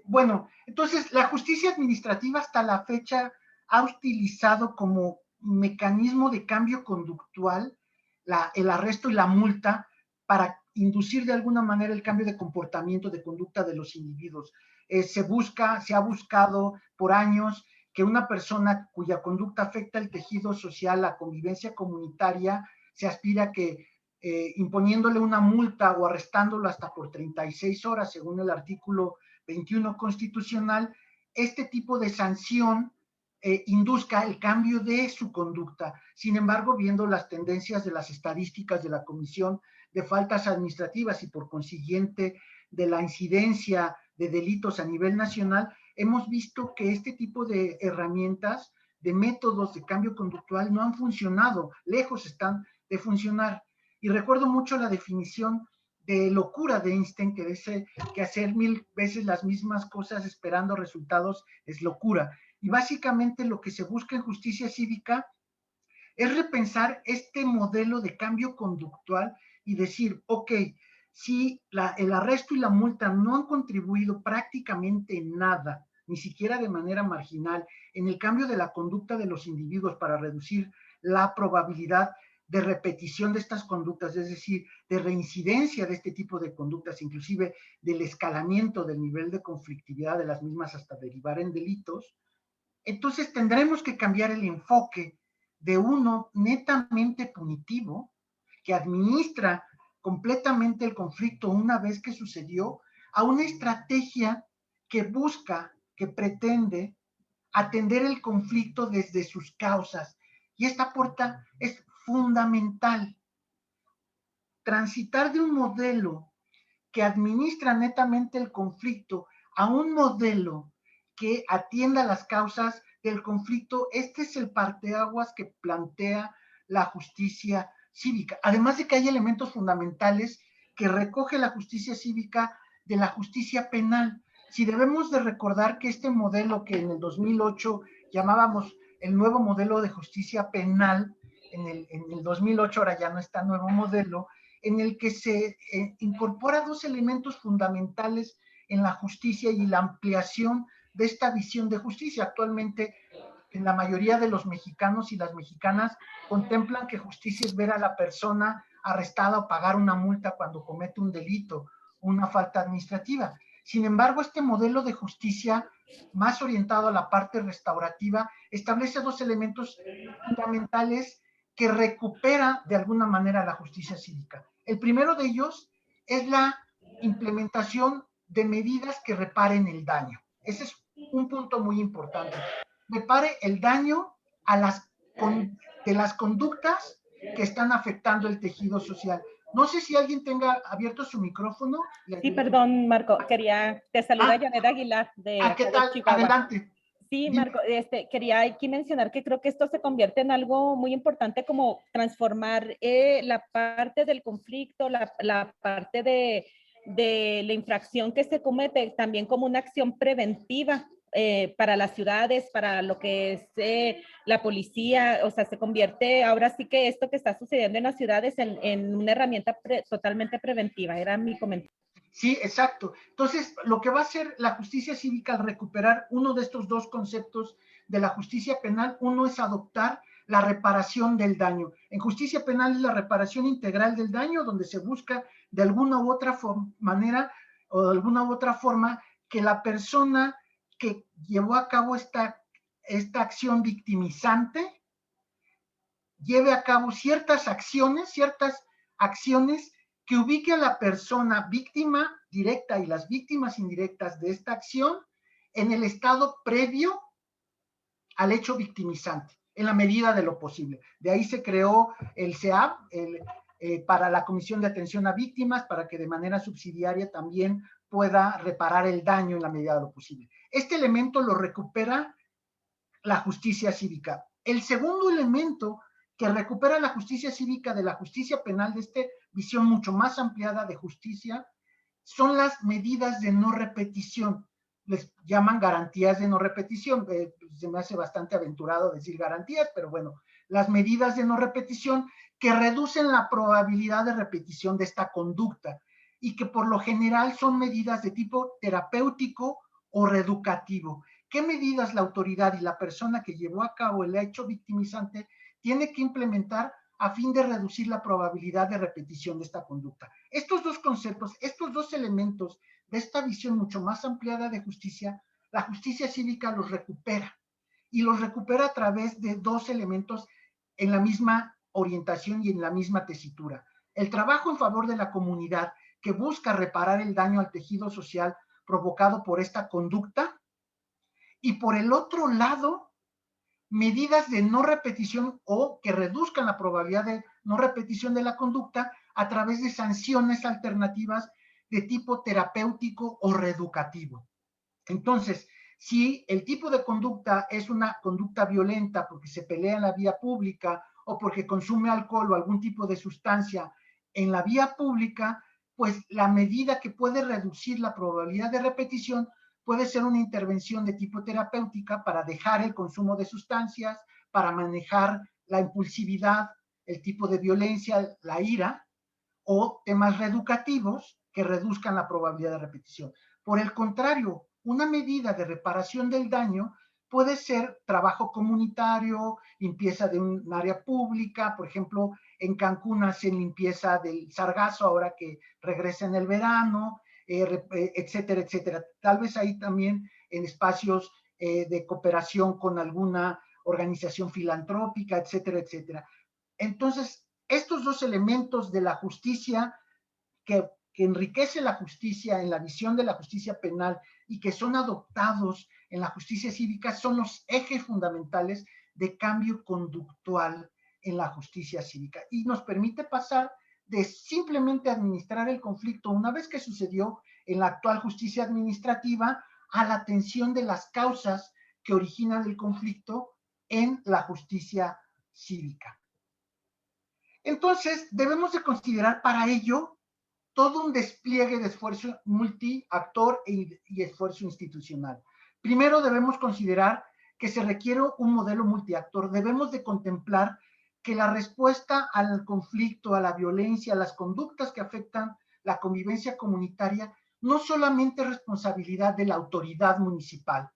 S3: bueno, entonces la justicia administrativa hasta la fecha ha utilizado como mecanismo de cambio conductual el arresto y la multa para inducir de alguna manera el cambio de comportamiento, de conducta de los individuos. Se ha buscado por años que una persona cuya conducta afecta el tejido social, la convivencia comunitaria, se aspira a que imponiéndole una multa o arrestándolo hasta por 36 horas, según el artículo 21 constitucional, este tipo de sanción induzca el cambio de su conducta. Sin embargo, viendo las tendencias de las estadísticas de la Comisión de Faltas Administrativas y por consiguiente de la incidencia de delitos a nivel nacional, hemos visto que este tipo de herramientas, de métodos de cambio conductual no han funcionado, lejos están de funcionar. Y recuerdo mucho la definición de locura de Einstein, que dice que hacer 1000 veces las mismas cosas esperando resultados es locura. Y básicamente lo que se busca en justicia cívica es repensar este modelo de cambio conductual y decir, ok, si el arresto y la multa no han contribuido prácticamente en nada, ni siquiera de manera marginal, en el cambio de la conducta de los individuos para reducir la probabilidad de repetición de estas conductas, es decir, de reincidencia de este tipo de conductas, inclusive del escalamiento del nivel de conflictividad de las mismas hasta derivar en delitos, entonces tendremos que cambiar el enfoque de uno netamente punitivo, que administra completamente el conflicto una vez que sucedió, a una estrategia que busca, que pretende atender el conflicto desde sus causas. Y esta puerta es fundamental. Transitar de un modelo que administra netamente el conflicto a un modelo que atienda las causas del conflicto, este es el parteaguas que plantea la justicia cívica. Además de que hay elementos fundamentales que recoge la justicia cívica de la justicia penal. Si debemos de recordar que este modelo que en el 2008 llamábamos el nuevo modelo de justicia penal, en el 2008 ahora ya no está nuevo modelo, en el que se incorpora dos elementos fundamentales en la justicia y la ampliación de esta visión de justicia. Actualmente, en la mayoría de los mexicanos y las mexicanas contemplan que justicia es ver a la persona arrestada o pagar una multa cuando comete un delito, una falta administrativa. Sin embargo, este modelo de justicia más orientado a la parte restaurativa establece dos elementos fundamentales que recupera de alguna manera la justicia cívica. El primero de ellos es la implementación de medidas que reparen el daño. Ese es un punto muy importante. Repare el daño de las conductas que están afectando el tejido social. No sé si alguien tenga abierto su micrófono.
S10: Sí, perdón, Marco. Te saluda Janet Aguilar de
S3: ¿qué tal?
S10: Chihuahua.
S3: Adelante.
S10: Sí, Marco, quería aquí mencionar que creo que esto se convierte en algo muy importante, como transformar la parte del conflicto, la parte de la infracción que se comete también como una acción preventiva para las ciudades, para lo que es la policía. O sea, se convierte ahora sí que esto que está sucediendo en las ciudades en una herramienta totalmente preventiva. Era mi comentario.
S3: Sí, exacto. Entonces, lo que va a hacer la justicia cívica al recuperar uno de estos dos conceptos de la justicia penal, uno es adoptar la reparación del daño. En justicia penal es la reparación integral del daño, donde se busca de alguna u otra manera o de alguna u otra forma que la persona que llevó a cabo esta acción victimizante lleve a cabo ciertas acciones que ubique a la persona víctima directa y las víctimas indirectas de esta acción en el estado previo al hecho victimizante, en la medida de lo posible. De ahí se creó el CEAP, para la Comisión de Atención a Víctimas, para que de manera subsidiaria también pueda reparar el daño en la medida de lo posible. Este elemento lo recupera la justicia cívica. El segundo elemento que recupera la justicia cívica de la justicia penal, de esta visión mucho más ampliada de justicia, son las medidas de no repetición. Les llaman garantías de no repetición. Se me hace bastante aventurado decir garantías, pero bueno, las medidas de no repetición que reducen la probabilidad de repetición de esta conducta y que por lo general son medidas de tipo terapéutico o reeducativo. ¿Qué medidas la autoridad y la persona que llevó a cabo el hecho victimizante tiene que implementar a fin de reducir la probabilidad de repetición de esta conducta. Estos dos conceptos, estos dos elementos de esta visión mucho más ampliada de justicia, la justicia cívica los recupera, y los recupera a través de dos elementos en la misma orientación y en la misma tesitura. El trabajo en favor de la comunidad, que busca reparar el daño al tejido social provocado por esta conducta, y por el otro lado, medidas de no repetición o que reduzcan la probabilidad de no repetición de la conducta a través de sanciones alternativas de tipo terapéutico o reeducativo. Entonces, si el tipo de conducta es una conducta violenta porque se pelea en la vía pública o porque consume alcohol o algún tipo de sustancia en la vía pública, pues la medida que puede reducir la probabilidad de repetición puede ser una intervención de tipo terapéutica para dejar el consumo de sustancias, para manejar la impulsividad, el tipo de violencia, la ira, o temas reeducativos que reduzcan la probabilidad de repetición. Por el contrario, una medida de reparación del daño puede ser trabajo comunitario, limpieza de un área pública, por ejemplo, en Cancún hacen limpieza del sargazo ahora que regresa en el verano, etcétera, etcétera. Tal vez ahí también en espacios de cooperación con alguna organización filantrópica, etcétera, etcétera. Entonces, estos dos elementos de la justicia que enriquece la justicia en la visión de la justicia penal y que son adoptados en la justicia cívica son los ejes fundamentales de cambio conductual en la justicia cívica y nos permite pasar de simplemente administrar el conflicto una vez que sucedió en la actual justicia administrativa a la atención de las causas que originan el conflicto en la justicia cívica. Entonces, debemos de considerar para ello todo un despliegue de esfuerzo multiactor y esfuerzo institucional. Primero debemos considerar que se requiere un modelo multiactor. Debemos de contemplar que la respuesta al conflicto, a la violencia, a las conductas que afectan la convivencia comunitaria, no solamente es responsabilidad de la autoridad municipal,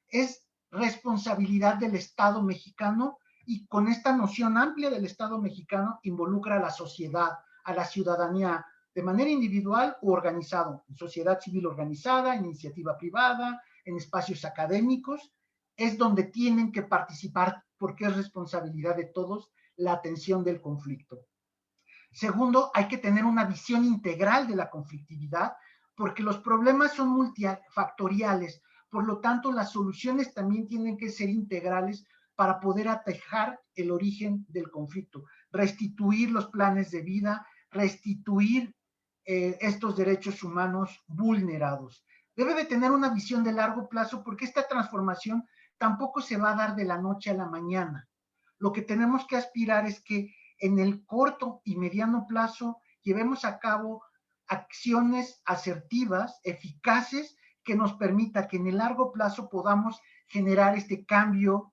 S3: es responsabilidad del Estado mexicano y con esta noción amplia del Estado mexicano involucra a la sociedad, a la ciudadanía, de manera individual o organizado, en sociedad civil organizada, en iniciativa privada, en espacios académicos, es donde tienen que participar porque es responsabilidad de todos la atención del conflicto. Segundo, hay que tener una visión integral de la conflictividad porque los problemas son multifactoriales, por lo tanto las soluciones también tienen que ser integrales para poder atajar el origen del conflicto, restituir los planes de vida, restituir estos derechos humanos vulnerados. Debe de tener una visión de largo plazo porque esta transformación tampoco se va a dar de la noche a la mañana. Lo que tenemos que aspirar es que en el corto y mediano plazo llevemos a cabo acciones asertivas, eficaces, que nos permita que en el largo plazo podamos generar este cambio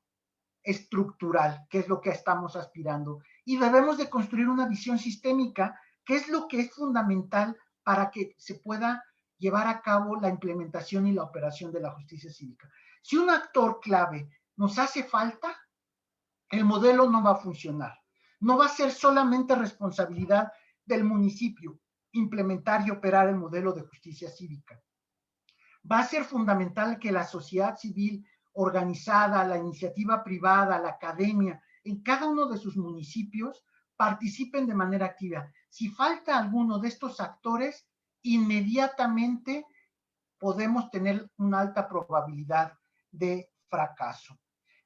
S3: estructural, que es lo que estamos aspirando. Y debemos de construir una visión sistémica, que es lo que es fundamental para que se pueda llevar a cabo la implementación y la operación de la justicia cívica. Si un actor clave nos hace falta, el modelo no va a funcionar. No va a ser solamente responsabilidad del municipio implementar y operar el modelo de justicia cívica. Va a ser fundamental que la sociedad civil organizada, la iniciativa privada, la academia, en cada uno de sus municipios participen de manera activa. Si falta alguno de estos actores, inmediatamente podemos tener una alta probabilidad de fracaso.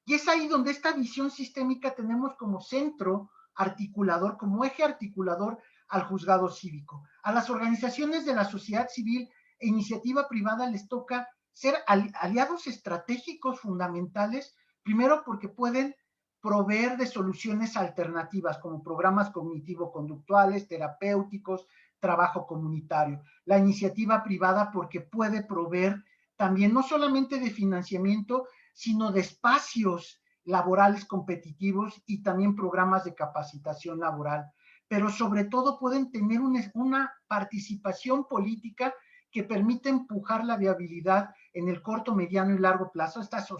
S3: Y es ahí donde esta visión sistémica tenemos como centro articulador, como eje articulador al juzgado cívico. A las organizaciones de la sociedad civil e iniciativa privada les toca ser aliados estratégicos fundamentales, primero porque pueden proveer de soluciones alternativas como programas cognitivo-conductuales, terapéuticos, trabajo comunitario. La iniciativa privada porque puede proveer también no solamente de financiamiento, sino de espacios laborales competitivos y también programas de capacitación laboral. Pero sobre todo pueden tener una participación política que permite empujar la viabilidad en el corto, mediano y largo plazo. Estas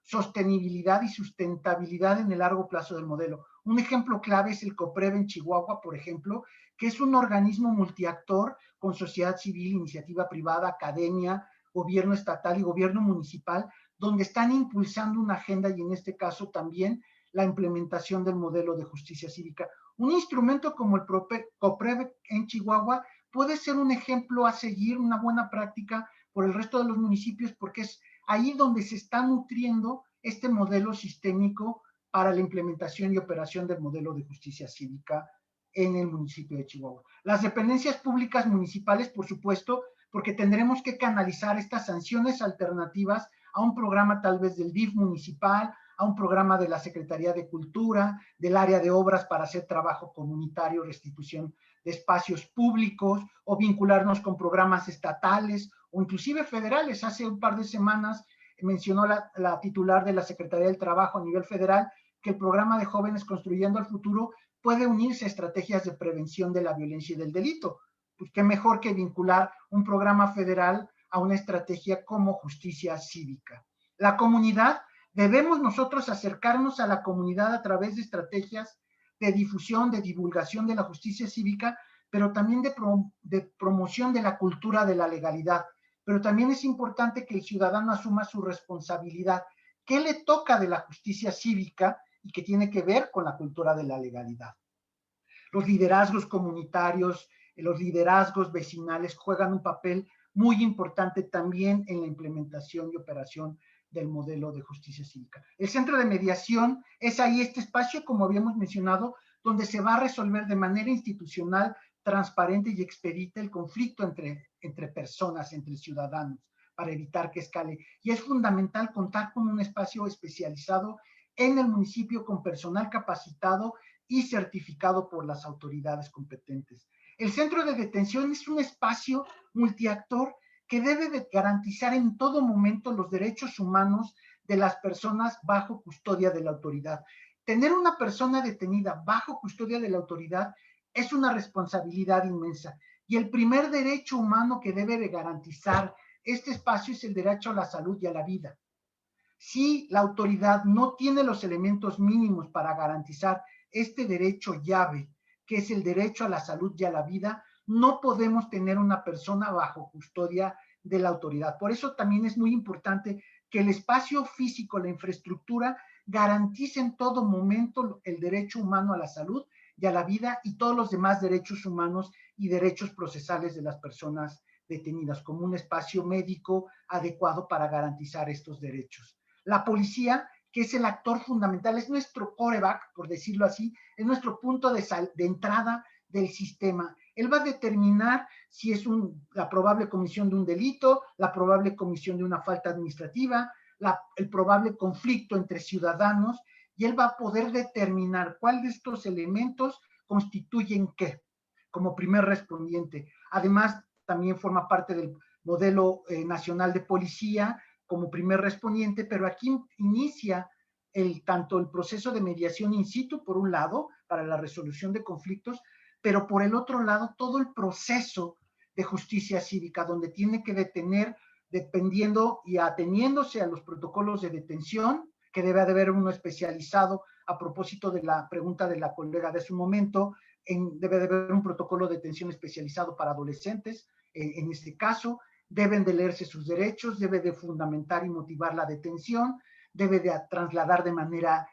S3: sostenibilidad y sustentabilidad en el largo plazo del modelo. Un ejemplo clave es el COPREV en Chihuahua, por ejemplo, que es un organismo multiactor con sociedad civil, iniciativa privada, academia, gobierno estatal y gobierno municipal, donde están impulsando una agenda y en este caso también la implementación del modelo de justicia cívica. Un instrumento como el COPREV en Chihuahua puede ser un ejemplo a seguir, una buena práctica por el resto de los municipios, porque es ahí donde se está nutriendo este modelo sistémico para la implementación y operación del modelo de justicia cívica en el municipio de Chihuahua. Las dependencias públicas municipales, por supuesto, porque tendremos que canalizar estas sanciones alternativas a un programa tal vez del DIF municipal, a un programa de la Secretaría de Cultura, del área de obras para hacer trabajo comunitario, restitución de espacios públicos, o vincularnos con programas estatales o inclusive federales. Hace un par de semanas mencionó la titular de la Secretaría del Trabajo a nivel federal que el programa de Jóvenes Construyendo el Futuro puede unirse a estrategias de prevención de la violencia y del delito. Pues qué mejor que vincular un programa federal a una estrategia como justicia cívica. La comunidad, debemos nosotros acercarnos a la comunidad a través de estrategias de difusión, de divulgación de la justicia cívica, pero también de promoción de la cultura de la legalidad. Pero también es importante que el ciudadano asuma su responsabilidad. ¿Qué le toca de la justicia cívica y que tiene que ver con la cultura de la legalidad? Los liderazgos comunitarios, los liderazgos vecinales juegan un papel muy importante también en la implementación y operación del modelo de justicia cívica. El centro de mediación es ahí este espacio, como habíamos mencionado, donde se va a resolver de manera institucional, transparente y expedita el conflicto entre personas, entre ciudadanos, para evitar que escale. Y es fundamental contar con un espacio especializado en el municipio con personal capacitado y certificado por las autoridades competentes. El centro de detención es un espacio multiactor que debe de garantizar en todo momento los derechos humanos de las personas bajo custodia de la autoridad. Tener una persona detenida bajo custodia de la autoridad es una responsabilidad inmensa. Y el primer derecho humano que debe de garantizar este espacio es el derecho a la salud y a la vida. Si la autoridad no tiene los elementos mínimos para garantizar este derecho llave, que es el derecho a la salud y a la vida, no podemos tener una persona bajo custodia de la autoridad. Por eso también es muy importante que el espacio físico, la infraestructura, garantice en todo momento el derecho humano a la salud y a la vida y todos los demás derechos humanos y derechos procesales de las personas detenidas, como un espacio médico adecuado para garantizar estos derechos. La policía, que es el actor fundamental, es nuestro quarterback, por decirlo así, es nuestro punto de entrada del sistema. Él va a determinar si es la probable comisión de un delito, la probable comisión de una falta administrativa, el probable conflicto entre ciudadanos, y él va a poder determinar cuál de estos elementos constituyen qué, como primer respondiente. Además, también forma parte del modelo nacional de policía como primer respondiente, pero aquí inicia tanto el proceso de mediación in situ, por un lado, para la resolución de conflictos, pero por el otro lado, todo el proceso de justicia cívica, donde tiene que detener, dependiendo y ateniéndose a los protocolos de detención, que debe de haber uno especializado, a propósito de la pregunta de la colega de su momento, debe de haber un protocolo de detención especializado para adolescentes, en este caso, deben de leerse sus derechos, debe de fundamentar y motivar la detención, debe de trasladar de manera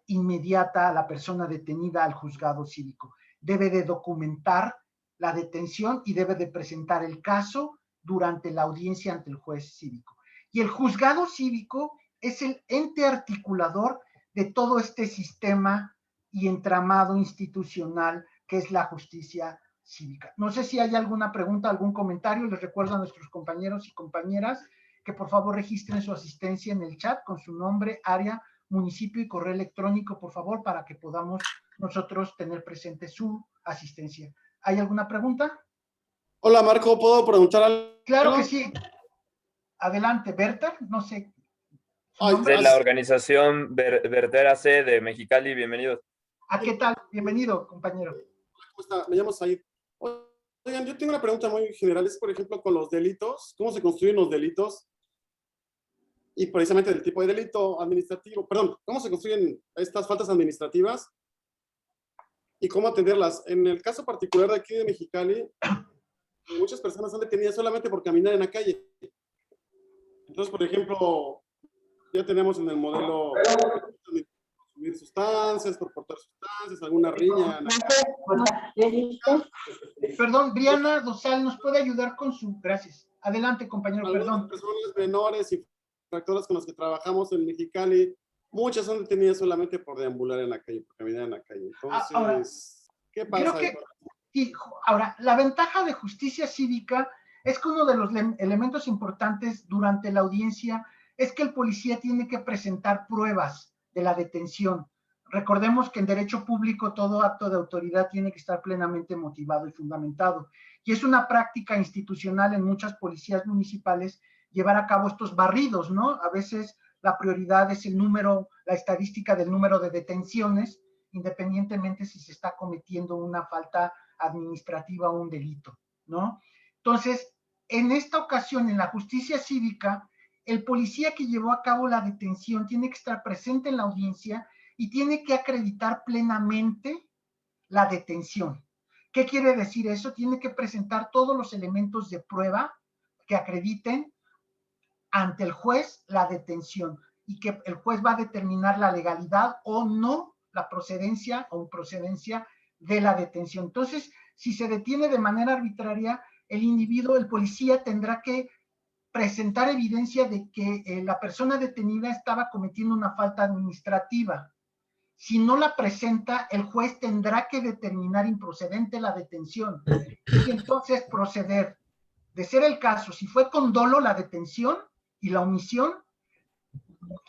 S3: inmediata a la persona detenida al juzgado cívico, debe de documentar la detención y debe de presentar el caso durante la audiencia ante el juez cívico. Y el juzgado cívico es el ente articulador de todo este sistema y entramado institucional que es la justicia cívica. No sé si hay alguna pregunta, algún comentario. Les recuerdo a nuestros compañeros y compañeras que por favor registren su asistencia en el chat con su nombre, área, municipio y correo electrónico, por favor, para que podamos nosotros tener presente su asistencia. ¿Hay alguna pregunta?
S11: Hola, Marco, ¿puedo preguntar algo?
S3: Claro que sí. Adelante, Berta, no sé.
S2: De la organización Verter AC de Mexicali, bienvenidos.
S3: ¿Qué tal? Bienvenido, compañero.
S11: ¿Cómo está? Me llamo Said. Oigan, yo tengo una pregunta muy general, es por ejemplo con los delitos, ¿cómo se construyen los delitos? y precisamente del tipo de delito administrativo, perdón, cómo se construyen estas faltas administrativas y cómo atenderlas. En el caso particular de aquí de Mexicali, muchas personas son detenidas solamente por caminar en la calle. Entonces, por ejemplo, ya tenemos en el modelo consumir sustancias, por portar sustancias, alguna riña.
S3: Perdón, Briana Dosal, ¿nos puede ayudar con su...? Gracias. Adelante, compañero, perdón.
S11: Personas menores y infractoras con las que trabajamos en Mexicali, muchas son detenidas solamente por deambular en la calle, por caminar en la calle. Entonces,
S3: ahora,
S11: ¿qué pasa?
S3: Creo que, sí, ahora, la ventaja de justicia cívica es que uno de los elementos importantes durante la audiencia es que el policía tiene que presentar pruebas de la detención. Recordemos que en derecho público todo acto de autoridad tiene que estar plenamente motivado y fundamentado. Y es una práctica institucional en muchas policías municipales llevar a cabo estos barridos, ¿no? A veces la prioridad es el número, la estadística del número de detenciones, independientemente si se está cometiendo una falta administrativa o un delito, ¿no? Entonces, en esta ocasión, en la justicia cívica, el policía que llevó a cabo la detención tiene que estar presente en la audiencia y tiene que acreditar plenamente la detención. ¿Qué quiere decir eso? Tiene que presentar todos los elementos de prueba que acrediten ante el juez la detención y que el juez va a determinar la legalidad o no, la procedencia o improcedencia de la detención. Entonces, si se detiene de manera arbitraria, el individuo, el policía tendrá que presentar evidencia de que la persona detenida estaba cometiendo una falta administrativa. Si no la presenta, el juez tendrá que determinar improcedente la detención y entonces proceder. De ser el caso, si fue con dolo la detención y la omisión,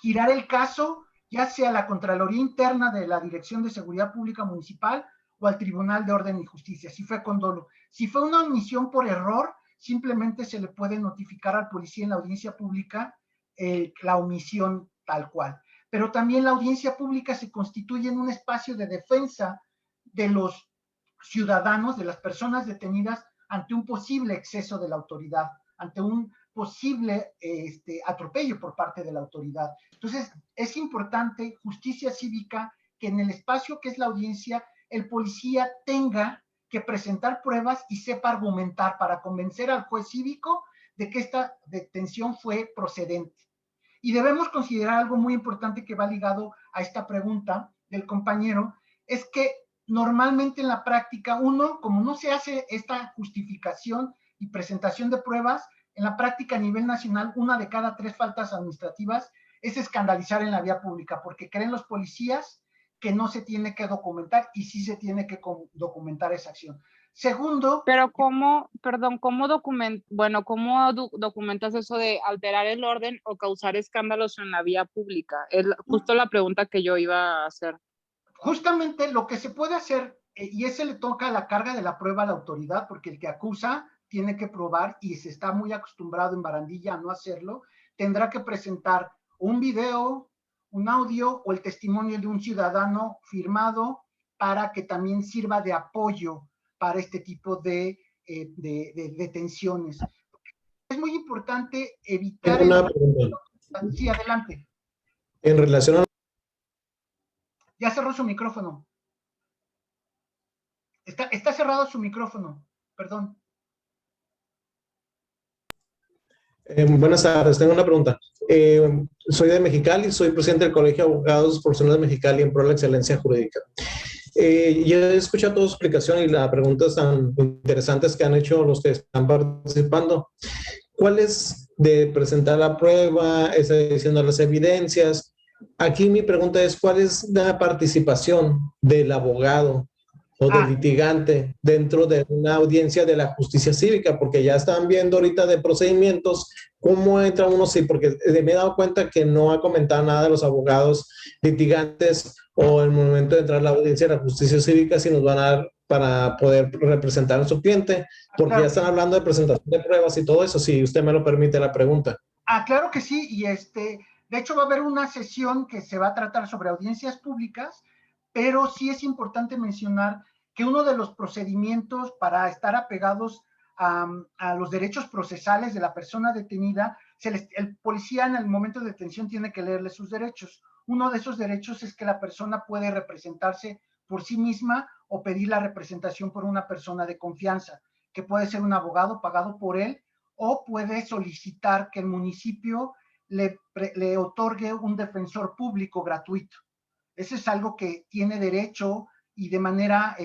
S3: girar el caso ya sea a la Contraloría Interna de la Dirección de Seguridad Pública Municipal o al Tribunal de Orden y Justicia, si fue con dolo. Si fue una omisión por error, simplemente se le puede notificar al policía en la audiencia pública la omisión tal cual. Pero también la audiencia pública se constituye en un espacio de defensa de los ciudadanos, de las personas detenidas ante un posible exceso de la autoridad, ante un posible atropello por parte de la autoridad. Entonces, es importante, justicia cívica, que en el espacio que es la audiencia, el policía tenga que presentar pruebas y sepa argumentar para convencer al juez cívico de que esta detención fue procedente. Y debemos considerar algo muy importante que va ligado a esta pregunta del compañero, es que normalmente en la práctica uno, como no se hace esta justificación y presentación de pruebas, en la práctica a nivel nacional, 1 de cada 3 faltas administrativas es escandalizar en la vía pública, porque creen los policías que no se tiene que documentar y sí se tiene que documentar esa acción. Segundo...
S7: Pero ¿cómo, perdón, cómo documentas eso de alterar el orden o causar escándalos en la vía pública? Es justo la pregunta que yo iba a hacer.
S3: Justamente lo que se puede hacer, y ese le toca la carga de la prueba a la autoridad, porque el que acusa tiene que probar y se está muy acostumbrado en barandilla a no hacerlo, tendrá que presentar un video, un audio o el testimonio de un ciudadano firmado para que también sirva de apoyo para este tipo de detenciones. Es muy importante evitar... Sí, adelante.
S12: En relación a...
S3: Ya cerró su micrófono. Está cerrado su micrófono, perdón.
S12: Buenas tardes, tengo una pregunta. Soy de Mexicali, soy presidente del Colegio de Abogados Profesionales de Mexicali en pro de la excelencia jurídica. Yo he escuchado toda su explicación y las preguntas tan interesantes que han hecho los que están participando. ¿Cuál es de presentar la prueba, diciendo las evidencias? Aquí mi pregunta es, ¿cuál es la participación del abogado o del litigante dentro de una audiencia de la justicia cívica? Porque ya están viendo ahorita de procedimientos, cómo entra uno, sí, porque me he dado cuenta que no ha comentado nada de los abogados litigantes o el momento de entrar a la audiencia de la justicia cívica, si nos van a dar para poder representar a su cliente, porque claro, ya están hablando de presentación de pruebas y todo eso, si usted me lo permite la pregunta.
S3: Claro que sí, y de hecho va a haber una sesión que se va a tratar sobre audiencias públicas, pero sí es importante mencionar que uno de los procedimientos para estar apegados a los derechos procesales de la persona detenida el policía en el momento de detención tiene que leerle sus derechos. Uno de esos derechos es que la persona puede representarse por sí misma o pedir la representación por una persona de confianza, que puede ser un abogado pagado por él, o puede solicitar que el municipio le otorgue un defensor público gratuito. Eso es algo que tiene derecho y de manera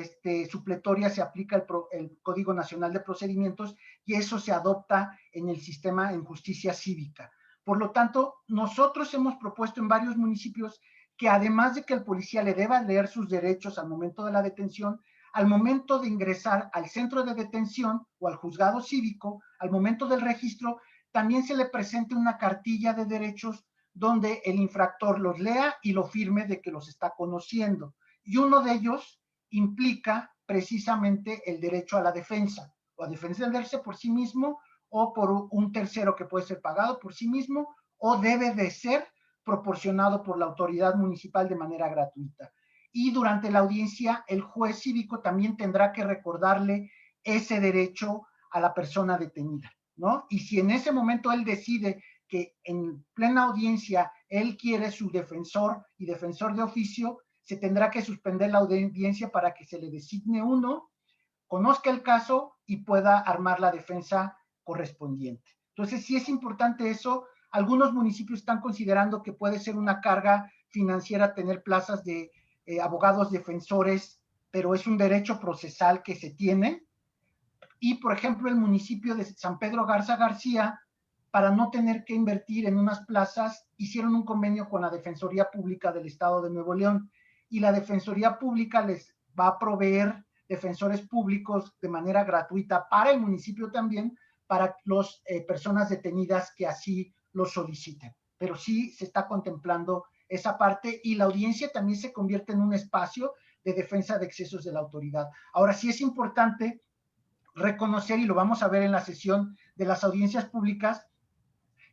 S3: supletoria se aplica el Código Nacional de Procedimientos y eso se adopta en el sistema en justicia cívica. Por lo tanto, nosotros hemos propuesto en varios municipios que además de que el policía le deba leer sus derechos al momento de la detención, al momento de ingresar al centro de detención o al juzgado cívico, al momento del registro, también se le presente una cartilla de derechos donde el infractor los lea y lo firme de que los está conociendo. Y uno de ellos implica precisamente el derecho a la defensa, o a defenderse por sí mismo o por un tercero que puede ser pagado por sí mismo o debe de ser proporcionado por la autoridad municipal de manera gratuita. Y durante la audiencia, el juez cívico también tendrá que recordarle ese derecho a la persona detenida, ¿no? Y si en ese momento él decide que en plena audiencia él quiere su defensor y defensor de oficio, se tendrá que suspender la audiencia para que se le designe uno, conozca el caso y pueda armar la defensa correspondiente. Entonces, sí es importante eso. Algunos municipios están considerando que puede ser una carga financiera tener plazas de abogados defensores, pero es un derecho procesal que se tiene. Y, por ejemplo, el municipio de San Pedro Garza García, para no tener que invertir en unas plazas, hicieron un convenio con la Defensoría Pública del Estado de Nuevo León y la Defensoría Pública les va a proveer defensores públicos de manera gratuita para el municipio también, para las personas detenidas que así lo soliciten. Pero sí se está contemplando esa parte y la audiencia también se convierte en un espacio de defensa de excesos de la autoridad. Ahora sí es importante reconocer, y lo vamos a ver en la sesión de las audiencias públicas,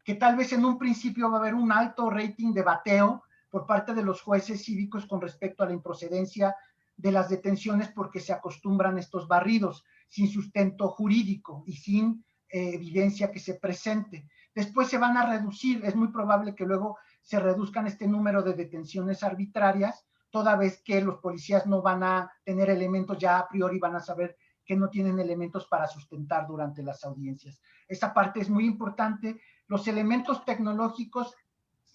S3: que tal vez en un principio va a haber un alto rating de bateo por parte de los jueces cívicos con respecto a la improcedencia de las detenciones porque se acostumbran estos barridos sin sustento jurídico y sin evidencia que se presente. Después se van a reducir, es muy probable que luego se reduzcan este número de detenciones arbitrarias, toda vez que los policías no van a tener elementos, ya a priori van a saber que no tienen elementos para sustentar durante las audiencias. Esa parte es muy importante. Los elementos tecnológicos,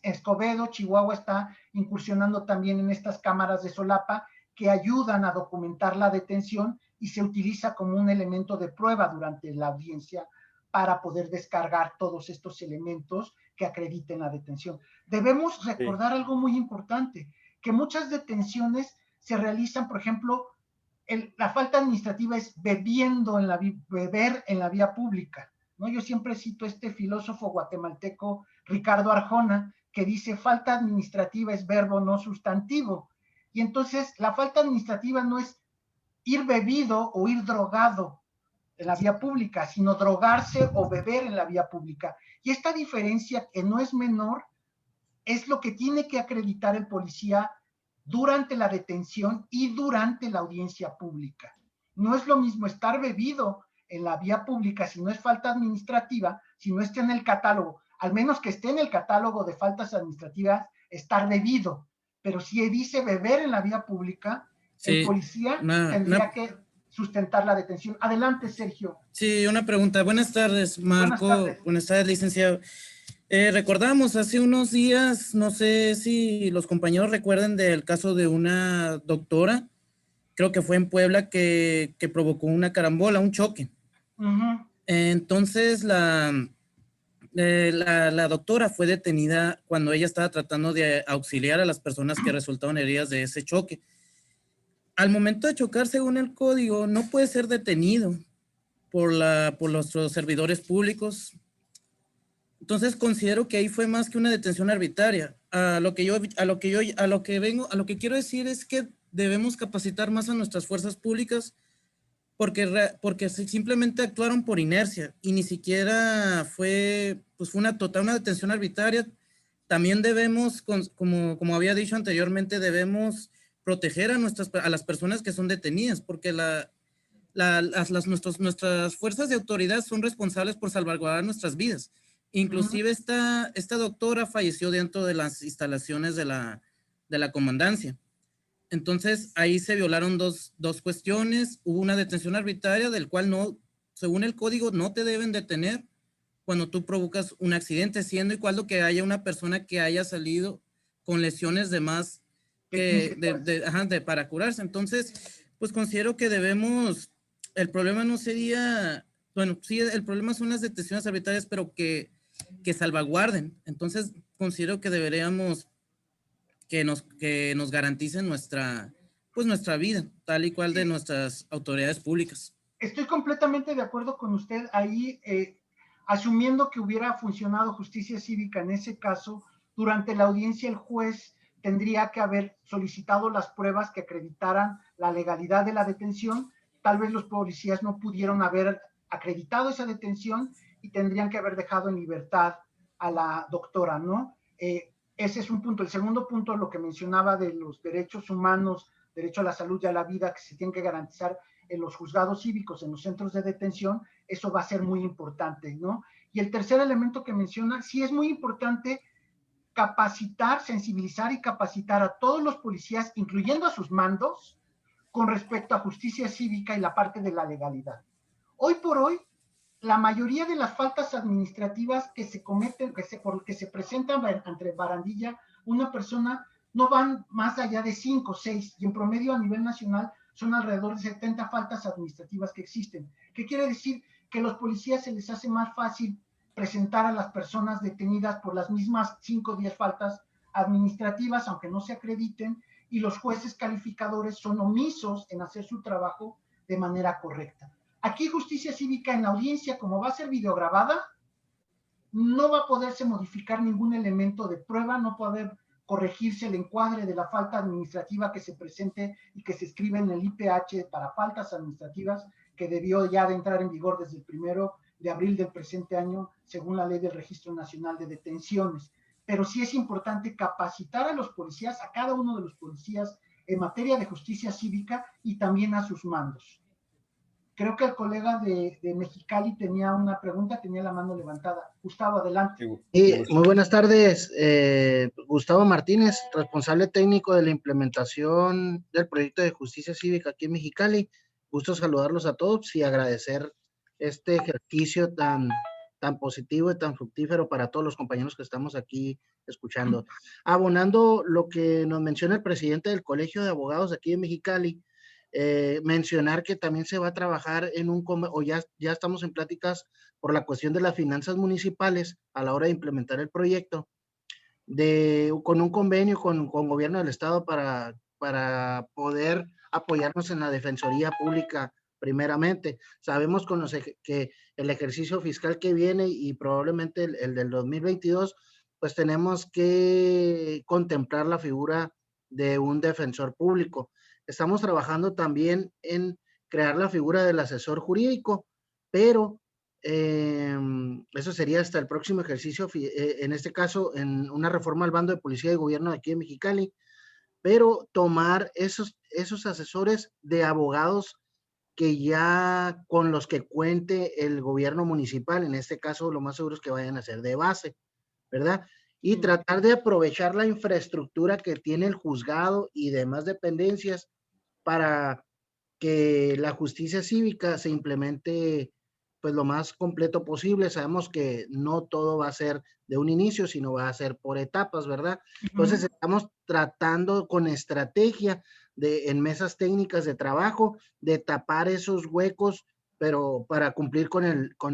S3: Escobedo, Chihuahua está incursionando también en estas cámaras de solapa que ayudan a documentar la detención y se utiliza como un elemento de prueba durante la audiencia para poder descargar todos estos elementos que acrediten la detención. Debemos recordar algo muy importante, que muchas detenciones se realizan, por ejemplo, la falta administrativa es beber en la vía pública, ¿no? Yo siempre cito a este filósofo guatemalteco Ricardo Arjona, que dice, falta administrativa es verbo no sustantivo. Y entonces la falta administrativa no es ir bebido o ir drogado en la vía pública, sino drogarse o beber en la vía pública. Y esta diferencia, que no es menor, es lo que tiene que acreditar el policía durante la detención y durante la audiencia pública. No es lo mismo estar bebido en la vía pública si no es falta administrativa, si no está en el catálogo, al menos que esté en el catálogo de faltas administrativas, estar bebido. Pero si dice beber en la vía pública, sí, el policía tendría que sustentar la detención. Adelante, Sergio.
S4: Sí, una pregunta. Buenas tardes, Marco. Buenas tardes, licenciado. Recordamos hace unos días, no sé si los compañeros recuerden del caso de una doctora, creo que fue en Puebla, que provocó una carambola, un choque. Entonces, la doctora fue detenida cuando ella estaba tratando de auxiliar a las personas que resultaron heridas de ese choque. Al momento de chocar, según el código, no puede ser detenido por los servidores públicos. Entonces considero que ahí fue más que una detención arbitraria. A lo que quiero decir es que debemos capacitar más a nuestras fuerzas públicas porque simplemente actuaron por inercia y ni siquiera fue una detención arbitraria. También debemos, como había dicho anteriormente, debemos proteger a las personas que son detenidas, porque nuestras fuerzas de autoridad son responsables por salvaguardar nuestras vidas, Inclusive esta doctora falleció dentro de las instalaciones de la comandancia. Entonces, ahí se violaron dos cuestiones. Hubo una detención arbitraria del cual no, según el código, no te deben detener cuando tú provocas un accidente, siendo y cuando que haya una persona que haya salido con lesiones de más para curarse. Entonces, pues considero que el problema no sería, bueno, sí, el problema son las detenciones arbitrarias, pero que salvaguarden. Entonces, considero que deberíamos que nos garanticen nuestra vida, tal y cual de nuestras autoridades públicas.
S3: Estoy completamente de acuerdo con usted ahí, asumiendo que hubiera funcionado justicia cívica en ese caso, durante la audiencia el juez tendría que haber solicitado las pruebas que acreditaran la legalidad de la detención. Tal vez los policías no pudieron haber acreditado esa detención y tendrían que haber dejado en libertad a la doctora, ¿no? Ese es un punto. El segundo punto, lo que mencionaba de los derechos humanos, derecho a la salud y a la vida que se tienen que garantizar en los juzgados cívicos, en los centros de detención, eso va a ser muy importante, ¿no? Y el tercer elemento que menciona, sí es muy importante capacitar, sensibilizar y capacitar a todos los policías, incluyendo a sus mandos, con respecto a justicia cívica y la parte de la legalidad. Hoy por hoy, la mayoría de las faltas administrativas que se cometen, que se presentan ante barandilla, una persona, no van más allá de 5 o 6, y en promedio a nivel nacional son alrededor de 70 faltas administrativas que existen. ¿Qué quiere decir? Que a los policías se les hace más fácil presentar a las personas detenidas por las mismas 5 o 10 faltas administrativas, aunque no se acrediten, y los jueces calificadores son omisos en hacer su trabajo de manera correcta. Aquí justicia cívica en la audiencia, como va a ser videograbada, no va a poderse modificar ningún elemento de prueba, no puede corregirse el encuadre de la falta administrativa que se presente y que se escribe en el IPH para faltas administrativas, que debió ya de entrar en vigor desde el 1 de abril del presente año, según la ley del Registro Nacional de Detenciones. Pero sí es importante capacitar a los policías, a cada uno de los policías en materia de justicia cívica y también a sus mandos. Creo que el colega de Mexicali tenía una pregunta, tenía la mano levantada. Gustavo, adelante.
S13: Sí, muy buenas tardes. Gustavo Martínez, responsable técnico de la implementación del proyecto de justicia cívica aquí en Mexicali. Gusto saludarlos a todos y agradecer este ejercicio tan positivo y tan fructífero para todos los compañeros que estamos aquí escuchando. Abonando lo que nos menciona el presidente del Colegio de Abogados aquí en Mexicali, mencionar que también se va a trabajar en ya estamos en pláticas por la cuestión de las finanzas municipales a la hora de implementar el proyecto, con un convenio con gobierno del estado para poder apoyarnos en la defensoría pública primeramente. Sabemos que el ejercicio fiscal que viene y probablemente el del 2022, pues tenemos que contemplar la figura de un defensor público. Estamos trabajando también en crear la figura del asesor jurídico, pero eso sería hasta el próximo ejercicio, en este caso, en una reforma al bando de policía y gobierno de aquí en Mexicali, pero tomar esos asesores de abogados que ya con los que cuente el gobierno municipal, en este caso lo más seguro es que vayan a ser de base, ¿verdad? Y tratar de aprovechar la infraestructura que tiene el juzgado y demás dependencias para que la justicia cívica se implemente pues lo más completo posible. Sabemos que no todo va a ser de un inicio, sino va a ser por etapas, ¿verdad? Entonces estamos tratando con estrategia en mesas técnicas de trabajo de tapar esos huecos, pero para cumplir con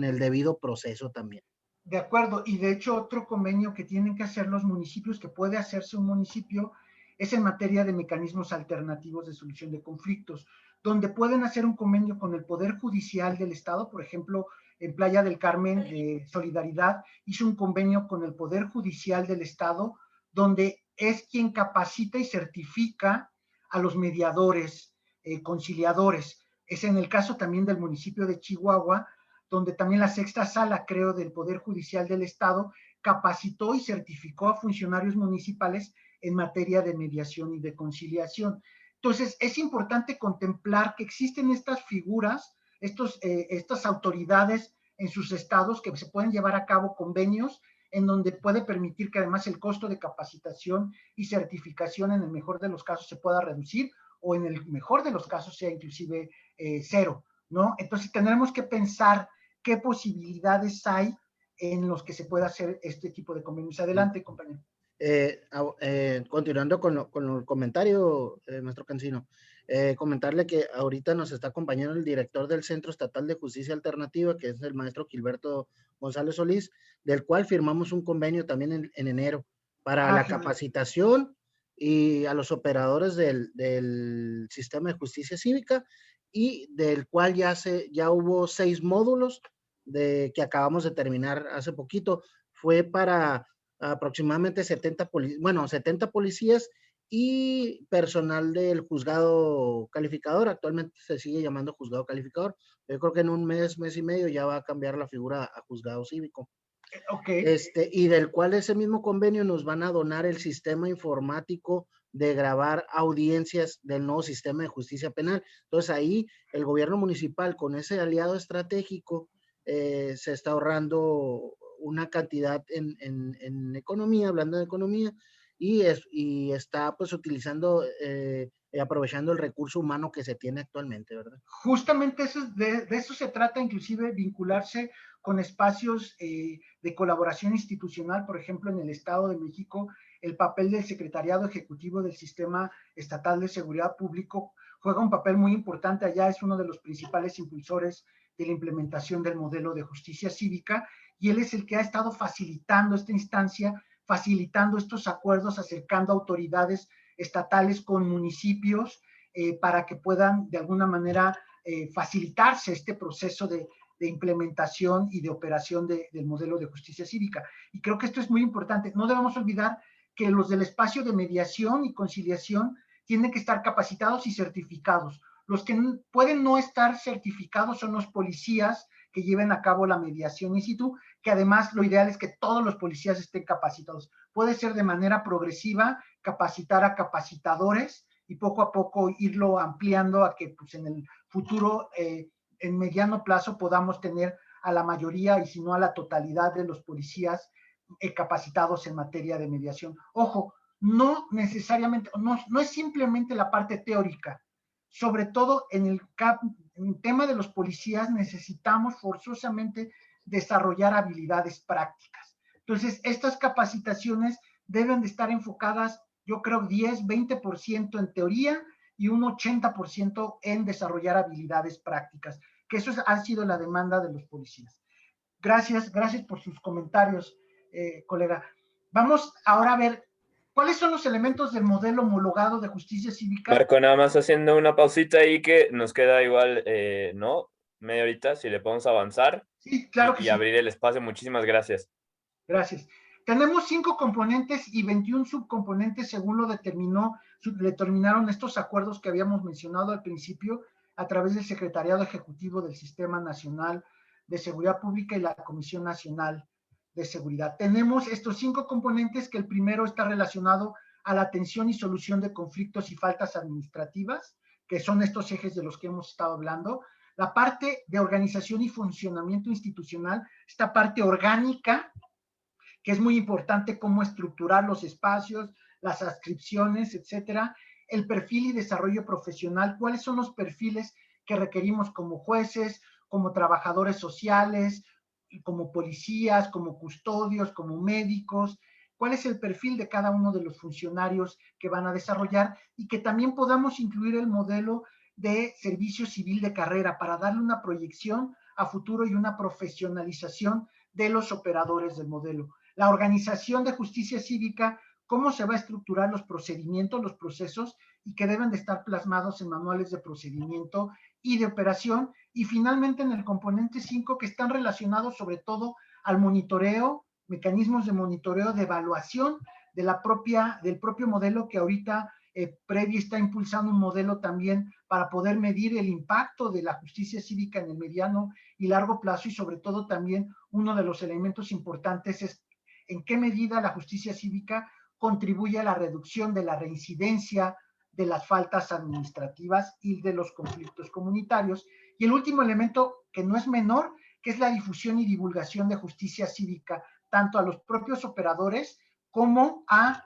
S13: el debido proceso también.
S3: De acuerdo, y de hecho otro convenio que tienen que hacer los municipios, que puede hacerse un municipio, es en materia de mecanismos alternativos de solución de conflictos, donde pueden hacer un convenio con el Poder Judicial del Estado. Por ejemplo, en Playa del Carmen, Solidaridad hizo un convenio con el Poder Judicial del Estado, donde es quien capacita y certifica a los mediadores, conciliadores. Es en el caso también del municipio de Chihuahua, donde también la sexta sala, creo, del Poder Judicial del Estado capacitó y certificó a funcionarios municipales en materia de mediación y de conciliación. Entonces, es importante contemplar que existen estas figuras, estas autoridades en sus estados que se pueden llevar a cabo convenios en donde puede permitir que además el costo de capacitación y certificación en el mejor de los casos se pueda reducir o en el mejor de los casos sea inclusive cero, ¿no? Entonces tendremos que pensar qué posibilidades hay en los que se pueda hacer este tipo de convenios. Adelante, compañero.
S13: Continuando con el comentario, maestro Cancino, comentarle que ahorita nos está acompañando el director del Centro Estatal de Justicia Alternativa, que es el maestro Gilberto González Solís, del cual firmamos un convenio también en enero para la capacitación y a los operadores del sistema de justicia cívica, y del cual ya hubo 6 módulos que acabamos de terminar hace poquito. Fue para aproximadamente 70 policías y personal del juzgado calificador. Actualmente se sigue llamando juzgado calificador. Yo creo que en un mes y medio ya va a cambiar la figura a juzgado cívico.
S3: Okay.
S13: Y del cual ese mismo convenio nos van a donar el sistema informático de grabar audiencias del nuevo sistema de justicia penal. Entonces ahí el gobierno municipal, con ese aliado estratégico, se está ahorrando una cantidad en economía, hablando de economía, y está pues utilizando, aprovechando el recurso humano que se tiene actualmente, ¿verdad?
S3: Justamente de eso se trata, inclusive vincularse con espacios de colaboración institucional. Por ejemplo, en el Estado de México, el papel del Secretariado Ejecutivo del Sistema Estatal de Seguridad Público juega un papel muy importante. Allá es uno de los principales impulsores de la implementación del modelo de justicia cívica, y él es el que ha estado facilitando esta instancia, facilitando estos acuerdos, acercando autoridades estatales con municipios para que puedan de alguna manera facilitarse este proceso de implementación y de operación del modelo de justicia cívica. Y creo que esto es muy importante. No debemos olvidar que los del espacio de mediación y conciliación tienen que estar capacitados y certificados. Los que pueden no estar certificados son los policías que lleven a cabo la mediación in situ, que además lo ideal es que todos los policías estén capacitados. Puede ser de manera progresiva, capacitar a capacitadores y poco a poco irlo ampliando a que pues, en el futuro, en mediano plazo, podamos tener a la mayoría y si no a la totalidad de los policías capacitados en materia de mediación. Ojo, no necesariamente, no es simplemente la parte teórica. Sobre todo en el tema de los policías necesitamos forzosamente desarrollar habilidades prácticas. Entonces, estas capacitaciones deben de estar enfocadas, yo creo, 10, 20% en teoría y un 80% en desarrollar habilidades prácticas, que eso ha sido la demanda de los policías. Gracias por sus comentarios, colega. Vamos ahora a ver ¿cuáles son los elementos del modelo homologado de justicia cívica?
S2: Marco, nada más haciendo una pausita ahí que nos queda igual, ¿no? Media horita, si le podemos avanzar.
S3: Sí, claro que sí.
S2: Y abrir el espacio. Muchísimas gracias.
S3: Gracias. Tenemos 5 componentes y 21 subcomponentes según lo determinaron estos acuerdos que habíamos mencionado al principio a través del Secretariado Ejecutivo del Sistema Nacional de Seguridad Pública y la Comisión Nacional de Seguridad. Tenemos estos 5 componentes, que el primero está relacionado a la atención y solución de conflictos y faltas administrativas, que son estos ejes de los que hemos estado hablando. La parte de organización y funcionamiento institucional, esta parte orgánica, que es muy importante, cómo estructurar los espacios, las adscripciones, etcétera. El perfil y desarrollo profesional, cuáles son los perfiles que requerimos como jueces, como trabajadores sociales, como policías, como custodios, como médicos, cuál es el perfil de cada uno de los funcionarios que van a desarrollar, y que también podamos incluir el modelo de servicio civil de carrera para darle una proyección a futuro y una profesionalización de los operadores del modelo. La organización de justicia cívica, cómo se va a estructurar los procedimientos, los procesos, y que deben de estar plasmados en manuales de procedimiento y de operación. Y finalmente en el componente 5, que están relacionados sobre todo al monitoreo, mecanismos de monitoreo, de evaluación del propio modelo, que ahorita Previ está impulsando un modelo también para poder medir el impacto de la justicia cívica en el mediano y largo plazo, y sobre todo también uno de los elementos importantes es en qué medida la justicia cívica contribuye a la reducción de la reincidencia de las faltas administrativas y de los conflictos comunitarios. Y el último elemento, que no es menor, que es la difusión y divulgación de justicia cívica, tanto a los propios operadores como a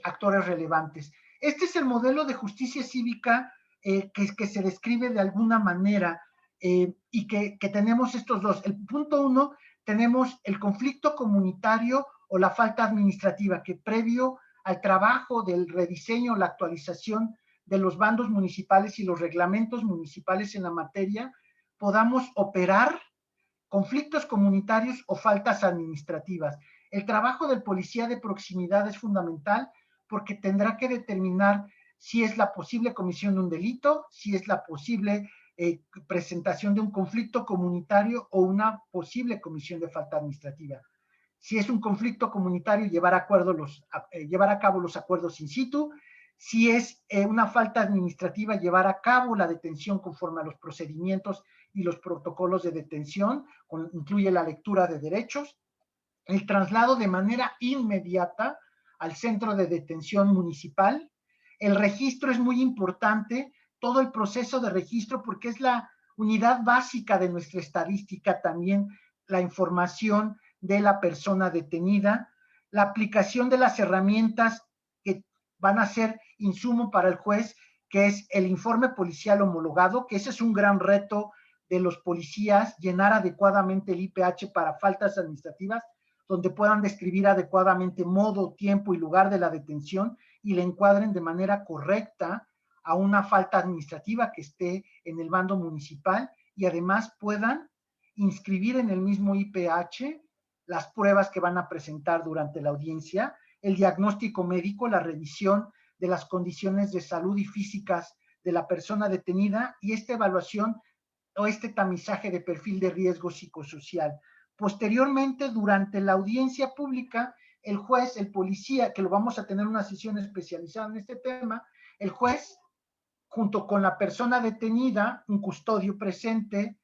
S3: actores relevantes. Este es el modelo de justicia cívica que se describe de alguna manera y que tenemos estos dos. El punto 1, tenemos el conflicto comunitario o la falta administrativa, que previo al trabajo del rediseño, la actualización de los bandos municipales y los reglamentos municipales en la materia, podamos operar conflictos comunitarios o faltas administrativas. El trabajo del policía de proximidad es fundamental porque tendrá que determinar si es la posible comisión de un delito, si es la posible presentación de un conflicto comunitario o una posible comisión de falta administrativa. Si es un conflicto comunitario, llevar a cabo los acuerdos in situ. Si es una falta administrativa, llevar a cabo la detención conforme a los procedimientos y los protocolos de detención, incluye la lectura de derechos, el traslado de manera inmediata al centro de detención municipal. El registro es muy importante, todo el proceso de registro, porque es la unidad básica de nuestra estadística, también la información de la persona detenida, la aplicación de las herramientas que van a ser insumo para el juez, que es el informe policial homologado, que ese es un gran reto de los policías, llenar adecuadamente el IPH para faltas administrativas, donde puedan describir adecuadamente modo, tiempo y lugar de la detención y le encuadren de manera correcta a una falta administrativa que esté en el bando municipal y además puedan inscribir en el mismo IPH las pruebas que van a presentar durante la audiencia, el diagnóstico médico, la revisión de las condiciones de salud y físicas de la persona detenida y esta evaluación o este tamizaje de perfil de riesgo psicosocial. Posteriormente, durante la audiencia pública, el juez, el policía, que lo vamos a tener una sesión especializada en este tema, el juez, junto con la persona detenida, un custodio presente,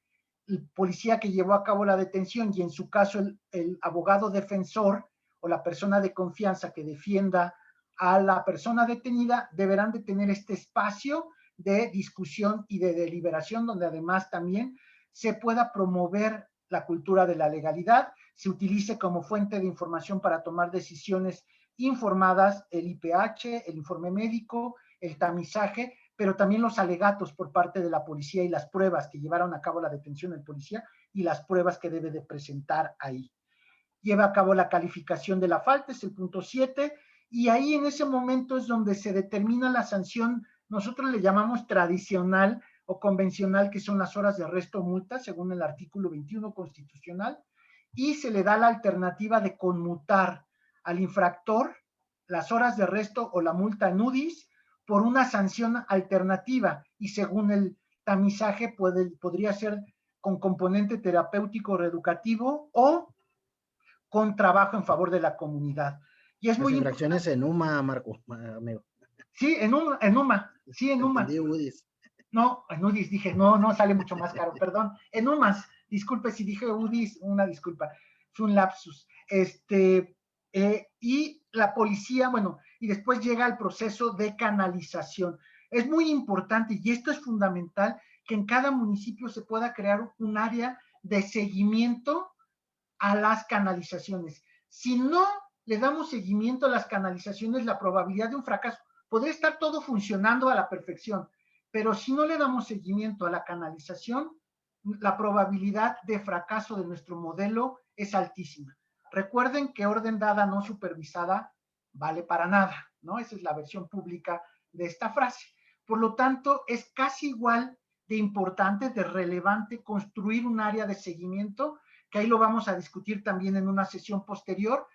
S3: el policía que llevó a cabo la detención y en su caso el abogado defensor o la persona de confianza que defienda a la persona detenida, deberán de tener este espacio de discusión y de deliberación, donde además también se pueda promover la cultura de la legalidad, se utilice como fuente de información para tomar decisiones informadas el IPH, el informe médico, el tamizaje, pero también los alegatos por parte de la policía y las pruebas que llevaron a cabo la detención del policía y las pruebas que debe de presentar ahí. Lleva a cabo la calificación de la falta, es el punto 7, y ahí en ese momento es donde se determina la sanción, nosotros le llamamos tradicional o convencional, que son las horas de arresto o multa, según el artículo 21 constitucional, y se le da la alternativa de conmutar al infractor las horas de arresto o la multa en UDIs por una sanción alternativa, y según el tamizaje podría ser con componente terapéutico o reeducativo o con trabajo en favor de la comunidad. Y es
S13: las
S3: muy
S13: infracciones en UMA, Marco, amigo.
S3: Sí, en UMA, sí, en UMA.
S13: UDIs.
S3: No, en UDIs dije, no, sale mucho más caro, perdón. En UMAS, disculpe si dije UDIs, una disculpa, fue un lapsus. Y la policía, bueno, y después llega el proceso de canalización. Es muy importante, y esto es fundamental, que en cada municipio se pueda crear un área de seguimiento a las canalizaciones. Si no le damos seguimiento a las canalizaciones, la probabilidad de un fracaso, podría estar todo funcionando a la perfección, pero si no le damos seguimiento a la canalización, la probabilidad de fracaso de nuestro modelo es altísima. Recuerden que orden dada no supervisada vale para nada, ¿no? Esa es la versión pública de esta frase. Por lo tanto, es casi igual de importante, de relevante, construir un área de seguimiento, que ahí lo vamos a discutir también en una sesión posterior,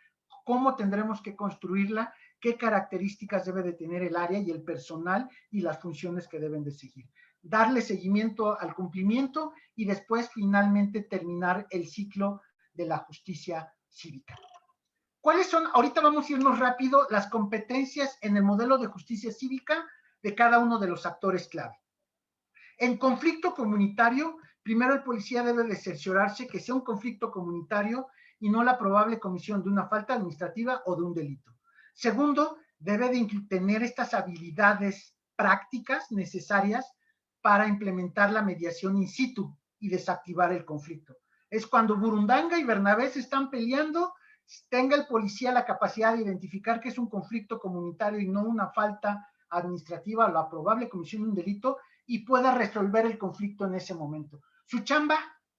S3: cómo tendremos que construirla, qué características debe de tener el área y el personal y las funciones que deben de seguir. Darle seguimiento al cumplimiento y después finalmente terminar el ciclo de la justicia cívica. ¿Cuáles son? Ahorita vamos a irnos rápido las competencias en el modelo de justicia cívica de cada uno de los actores clave. En conflicto comunitario, primero el policía debe de cerciorarse que sea un conflicto comunitario y no la probable comisión de una falta administrativa o de un delito. Segundo, debe de tener estas habilidades prácticas necesarias para implementar la mediación in situ y desactivar el conflicto. Es cuando Burundanga y Bernabé se están peleando, tenga el policía la capacidad de identificar que es un conflicto comunitario y no una falta administrativa o la probable comisión de un delito, y pueda resolver el conflicto en ese momento. Su chamba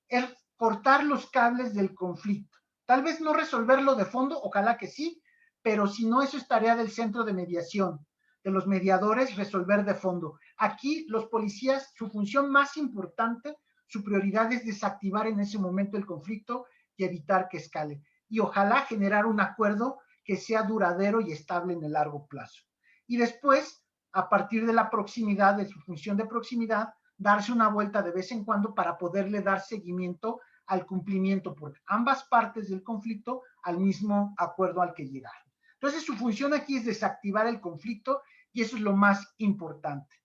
S3: es cortar los cables del conflicto. Tal vez no resolverlo de fondo, ojalá que sí, pero si no, eso es tarea del centro de mediación, de los mediadores, resolver de fondo. Aquí los policías, su función más importante, su prioridad es desactivar en ese momento el conflicto y evitar que escale. Y ojalá generar un acuerdo que sea duradero y estable en el largo plazo. Y después, a partir de la proximidad, de su función de proximidad, darse una vuelta de vez en cuando para poderle dar seguimiento al cumplimiento por ambas partes del conflicto al mismo acuerdo al que llegaron. Entonces, su función aquí es desactivar el conflicto y eso es lo más importante.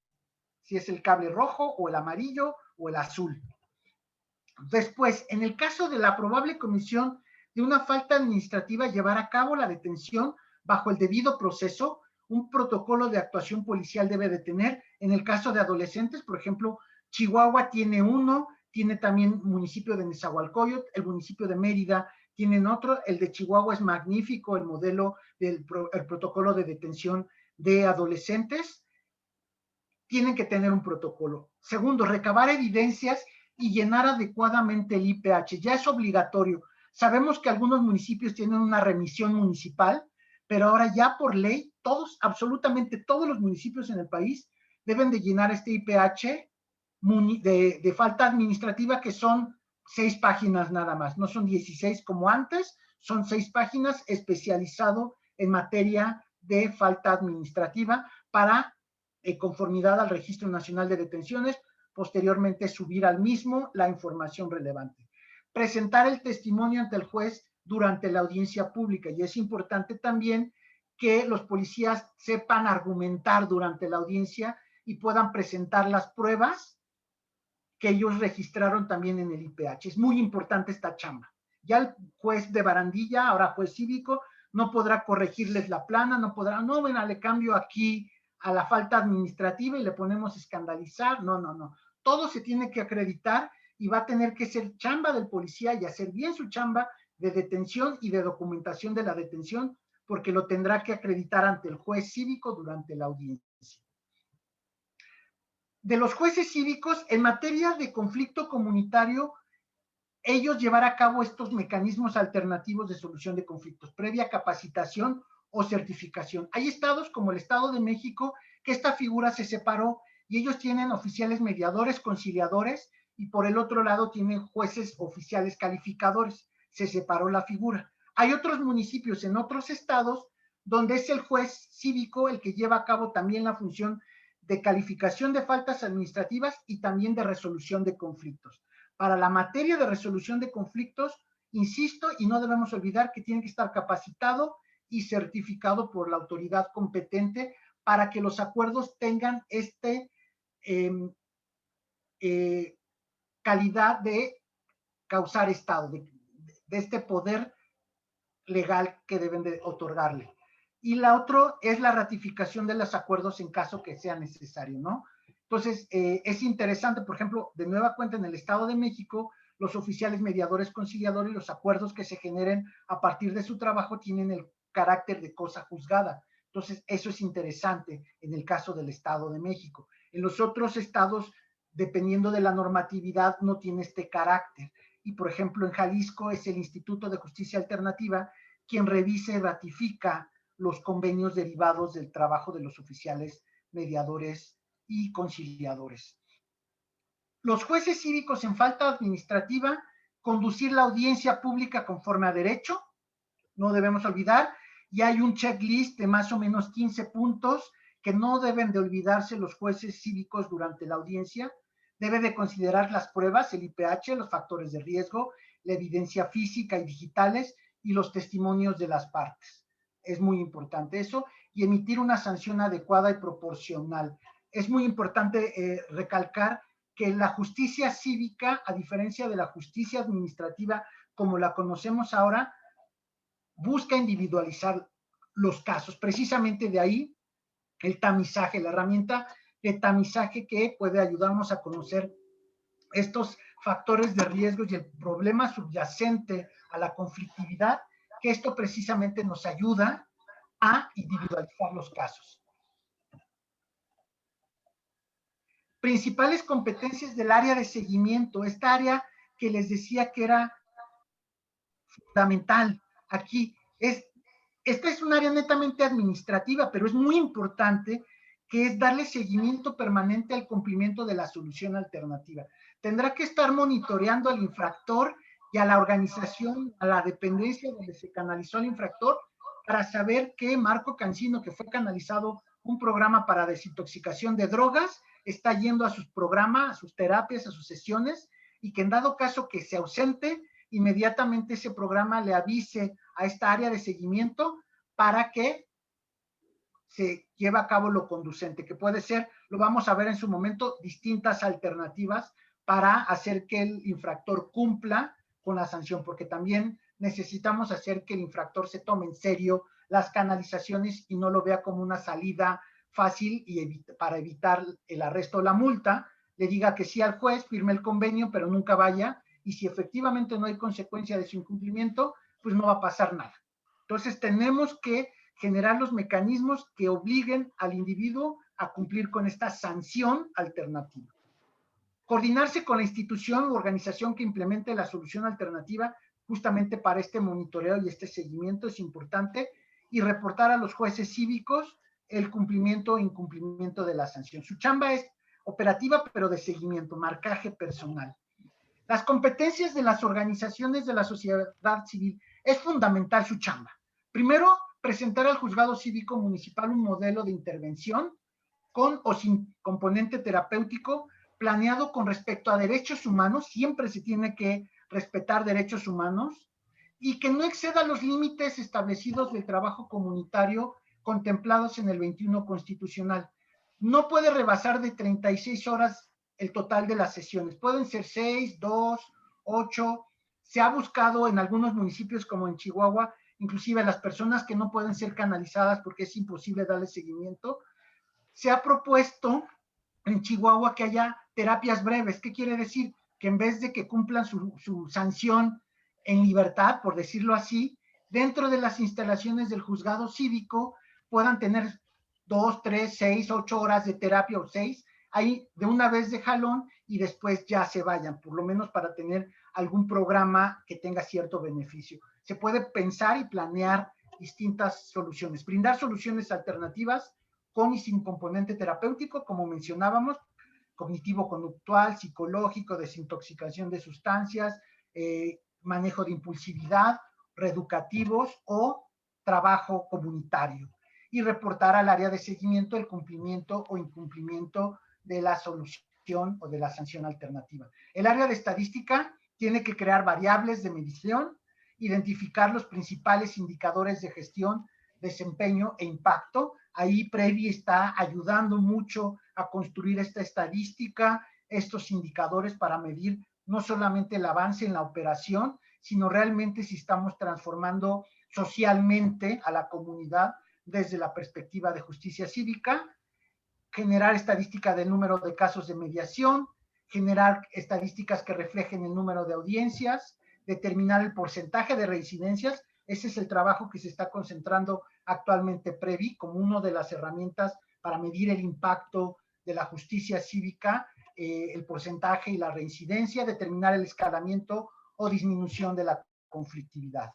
S3: Si es el cable rojo o el amarillo o el azul. Después, en el caso de la probable comisión de una falta administrativa, llevar a cabo la detención bajo el debido proceso. Un protocolo de actuación policial debe de tener. En el caso de adolescentes, por ejemplo, Chihuahua tiene uno, tiene también municipio de Nezahualcóyotl, el municipio de Mérida tienen otro, el de Chihuahua es magnífico, el modelo del protocolo de detención de adolescentes. Tienen que tener un protocolo. Segundo, recabar evidencias y llenar adecuadamente el IPH. Ya es obligatorio. Sabemos que algunos municipios tienen una remisión municipal, pero ahora ya por ley, todos, absolutamente todos los municipios en el país deben de llenar este IPH de falta administrativa, que son 6 páginas nada más, no son 16 como antes, son 6 páginas especializado en materia de falta administrativa para conformidad al Registro Nacional de Detenciones, posteriormente subir al mismo la información relevante. Presentar el testimonio ante el juez durante la audiencia pública, y es importante también que los policías sepan argumentar durante la audiencia y puedan presentar las pruebas que ellos registraron también en el IPH. Es muy importante esta chamba. Ya el juez de barandilla, ahora juez cívico, no podrá corregirles la plana, no podrá, no, bueno, le cambio aquí a la falta administrativa y le ponemos escandalizar. No, no, no. Todo se tiene que acreditar y va a tener que ser chamba del policía y hacer bien su chamba de detención y de documentación de la detención, porque lo tendrá que acreditar ante el juez cívico durante la audiencia. De los jueces cívicos, en materia de conflicto comunitario, ellos llevar a cabo estos mecanismos alternativos de solución de conflictos, previa capacitación o certificación. Hay estados como el Estado de México que esta figura se separó y ellos tienen oficiales mediadores, conciliadores, y por el otro lado tienen jueces oficiales calificadores. Se separó la figura. Hay otros municipios en otros estados donde es el juez cívico el que lleva a cabo también la función de calificación de faltas administrativas y también de resolución de conflictos. Para la materia de resolución de conflictos, insisto, y no debemos olvidar que tiene que estar capacitado y certificado por la autoridad competente para que los acuerdos tengan calidad de causar estado, de este poder legal que deben de otorgarle. Y la otra es la ratificación de los acuerdos en caso que sea necesario, ¿no? Entonces, es interesante, por ejemplo, de nueva cuenta en el Estado de México, los oficiales mediadores conciliadores, los acuerdos que se generen a partir de su trabajo tienen el carácter de cosa juzgada. Entonces, eso es interesante en el caso del Estado de México. En los otros estados, dependiendo de la normatividad, no tiene este carácter. Y, por ejemplo, en Jalisco es el Instituto de Justicia Alternativa quien revisa y ratifica los convenios derivados del trabajo de los oficiales mediadores y conciliadores. Los jueces cívicos en falta administrativa, conducir la audiencia pública conforme a derecho, no debemos olvidar, y hay un checklist de más o menos 15 puntos que no deben de olvidarse los jueces cívicos durante la audiencia. Debe de considerar las pruebas, el IPH, los factores de riesgo, la evidencia física y digitales y los testimonios de las partes. Es muy importante eso, y emitir una sanción adecuada y proporcional. Es muy importante recalcar que la justicia cívica, a diferencia de la justicia administrativa como la conocemos ahora, busca individualizar los casos. Precisamente de ahí el tamizaje, la herramienta de tamizaje que puede ayudarnos a conocer estos factores de riesgo y el problema subyacente a la conflictividad, que esto precisamente nos ayuda a individualizar los casos. Principales competencias del área de seguimiento, esta área que les decía que era fundamental aquí, esta es un área netamente administrativa, pero es muy importante, que es darle seguimiento permanente al cumplimiento de la solución alternativa. Tendrá que estar monitoreando al infractor y a la organización, a la dependencia donde se canalizó al infractor, para saber que Marco Cancino, que fue canalizado un programa para desintoxicación de drogas, está yendo a sus programas, a sus terapias, a sus sesiones, y que en dado caso que se ausente, inmediatamente ese programa le avise a esta área de seguimiento para que se lleve a cabo lo conducente, que puede ser, lo vamos a ver en su momento, distintas alternativas para hacer que el infractor cumpla con la sanción, porque también necesitamos hacer que el infractor se tome en serio las canalizaciones y no lo vea como una salida fácil y para evitar el arresto o la multa, le diga que sí al juez, firme el convenio, pero nunca vaya, y si efectivamente no hay consecuencia de su incumplimiento, pues no va a pasar nada. Entonces tenemos que generar los mecanismos que obliguen al individuo a cumplir con esta sanción alternativa. Coordinarse con la institución u organización que implemente la solución alternativa justamente para este monitoreo y este seguimiento es importante, y reportar a los jueces cívicos el cumplimiento o incumplimiento de la sanción. Su chamba es operativa, pero de seguimiento, marcaje personal. Las competencias de las organizaciones de la sociedad civil, es fundamental su chamba. Primero, presentar al juzgado cívico municipal un modelo de intervención con o sin componente terapéutico, planeado con respecto a derechos humanos, siempre se tiene que respetar derechos humanos, y que no exceda los límites establecidos del trabajo comunitario contemplados en el 21 constitucional. No puede rebasar de 36 horas el total de las sesiones. Pueden ser 6, 2, 8. Se ha buscado en algunos municipios como en Chihuahua, inclusive las personas que no pueden ser canalizadas porque es imposible darle seguimiento. Se ha propuesto en Chihuahua que haya terapias breves. ¿Qué quiere decir? Que en vez de que cumplan su sanción en libertad, por decirlo así, dentro de las instalaciones del juzgado cívico puedan tener 2, 3, 6, 8 horas de terapia o 6, ahí de una vez de jalón, y después ya se vayan, por lo menos para tener algún programa que tenga cierto beneficio. Se puede pensar y planear distintas soluciones, brindar soluciones alternativas con y sin componente terapéutico, como mencionábamos, cognitivo-conductual, psicológico, desintoxicación de sustancias, manejo de impulsividad, reeducativos o trabajo comunitario, y reportar al área de seguimiento el cumplimiento o incumplimiento de la solución o de la sanción alternativa. El área de estadística tiene que crear variables de medición, identificar los principales indicadores de gestión, desempeño e impacto. Ahí Previ está ayudando mucho a construir esta estadística, estos indicadores para medir no solamente el avance en la operación, sino realmente si estamos transformando socialmente a la comunidad desde la perspectiva de justicia cívica, generar estadística del número de casos de mediación, generar estadísticas que reflejen el número de audiencias, determinar el porcentaje de reincidencias. Ese es el trabajo que se está concentrando actualmente Previ como una de las herramientas para medir el impacto de la justicia cívica, el porcentaje y la reincidencia, determinar el escalamiento o disminución de la conflictividad.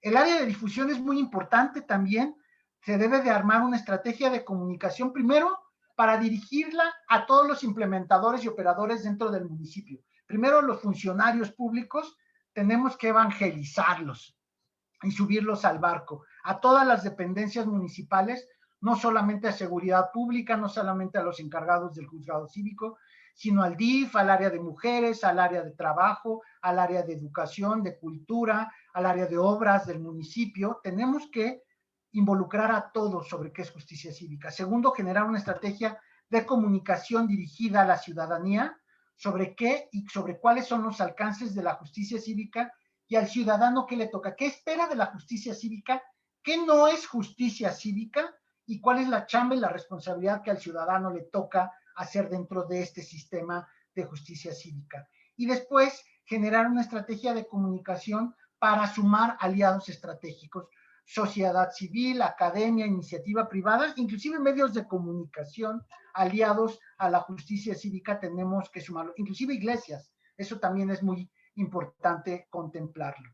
S3: El área de difusión es muy importante también. Se debe de armar una estrategia de comunicación primero para dirigirla a todos los implementadores y operadores dentro del municipio. Primero, los funcionarios públicos tenemos que evangelizarlos y subirlos al barco, a todas las dependencias municipales, no solamente a seguridad pública, no solamente a los encargados del juzgado cívico, sino al DIF, al área de mujeres, al área de trabajo, al área de educación, de cultura, al área de obras del municipio. Tenemos que involucrar a todos sobre qué es justicia cívica. Segundo, generar una estrategia de comunicación dirigida a la ciudadanía sobre qué y sobre cuáles son los alcances de la justicia cívica, y al ciudadano qué le toca, qué espera de la justicia cívica, qué no es justicia cívica y cuál es la chamba y la responsabilidad que al ciudadano le toca hacer dentro de este sistema de justicia cívica. y después generar una estrategia de comunicación para sumar aliados estratégicos, sociedad civil, academia, iniciativa privada, inclusive medios de comunicación aliados a la justicia cívica tenemos que sumarlo, inclusive iglesias, eso también es muy importante contemplarlo.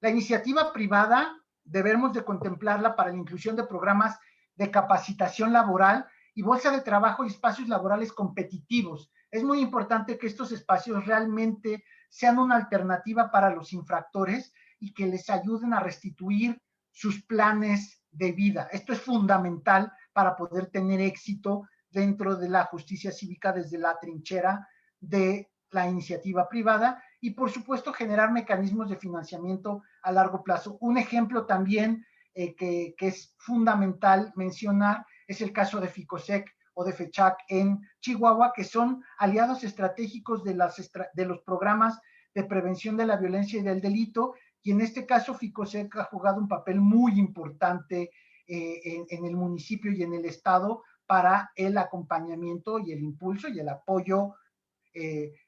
S3: La iniciativa privada debemos de contemplarla para la inclusión de programas de capacitación laboral y bolsa de trabajo y espacios laborales competitivos. Es muy importante que estos espacios realmente sean una alternativa para los infractores y que les ayuden a restituir sus planes de vida. Esto es fundamental para poder tener éxito dentro de la justicia cívica desde la trinchera de la iniciativa privada y, por supuesto, generar mecanismos de financiamiento a largo plazo. Un ejemplo también que es fundamental mencionar es el caso de FICOSEC o de FECHAC en Chihuahua, que son aliados estratégicos de los programas de prevención de la violencia y del delito, y en este caso FICOSEC ha jugado un papel muy importante en el municipio y en el estado para el acompañamiento y el impulso y el apoyo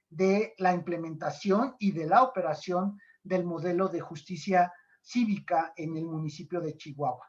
S3: de la implementación y de la operación del modelo de justicia cívica en el municipio de Chihuahua.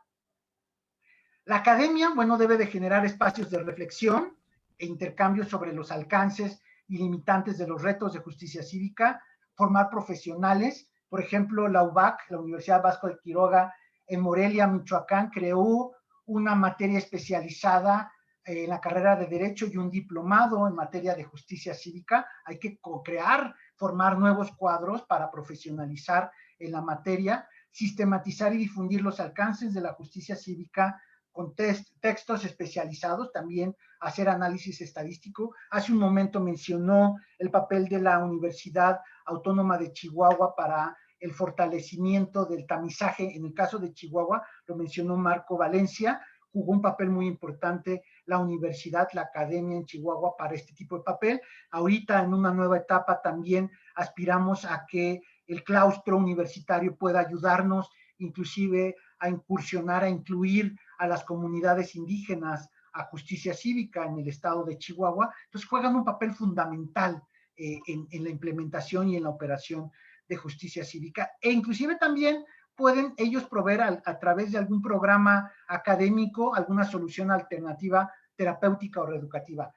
S3: La academia, bueno, debe de generar espacios de reflexión e intercambio sobre los alcances y limitantes de los retos de justicia cívica, formar profesionales. Por ejemplo, la UBAC, la Universidad Vasco de Quiroga, en Morelia, Michoacán, creó una materia especializada en la carrera de Derecho y un diplomado en materia de justicia cívica. Hay que co-crear, formar nuevos cuadros para profesionalizar en la materia, sistematizar y difundir los alcances de la justicia cívica con textos especializados, también hacer análisis estadístico. Hace un momento mencionó el papel de la Universidad Autónoma de Chihuahua para el fortalecimiento del tamizaje. En el caso de Chihuahua, lo mencionó Marco Valencia, jugó un papel muy importante la universidad, la academia en Chihuahua para este tipo de papel. Ahorita en una nueva etapa también aspiramos a que el claustro universitario pueda ayudarnos inclusive a incursionar, a incluir a las comunidades indígenas a justicia cívica en el estado de Chihuahua. Entonces juegan un papel fundamental en la implementación y en la operación de justicia cívica, e inclusive también pueden ellos proveer a través de algún programa académico alguna solución alternativa terapéutica o reeducativa.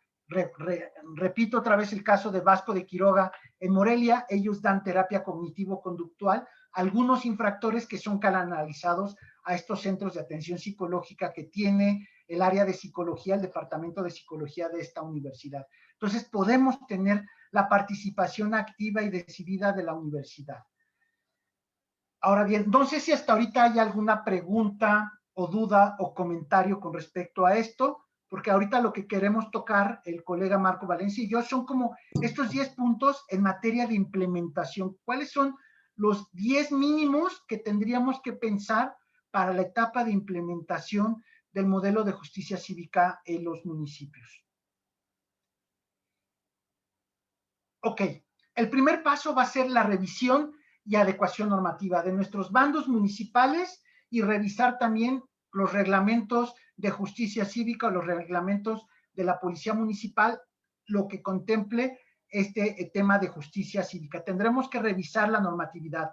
S3: Repito otra vez el caso de Vasco de Quiroga en Morelia. Ellos dan terapia cognitivo-conductual a algunos infractores que son canalizados a estos centros de atención psicológica que tiene el área de psicología, el departamento de psicología de esta universidad. Entonces podemos tener la participación activa y decidida de la universidad. Ahora bien, no sé si hasta ahorita hay alguna pregunta o duda o comentario con respecto a esto, porque ahorita lo que queremos tocar, el colega Marco Valencia y yo, son como estos 10 puntos en materia de implementación. ¿Cuáles son los 10 mínimos que tendríamos que pensar para la etapa de implementación del modelo de justicia cívica en los municipios? Ok, el primer paso va a ser la revisión y adecuación normativa de nuestros bandos municipales y revisar también los reglamentos de justicia cívica o los reglamentos de la policía municipal, lo que contemple este tema de justicia cívica. Tendremos que revisar la normatividad.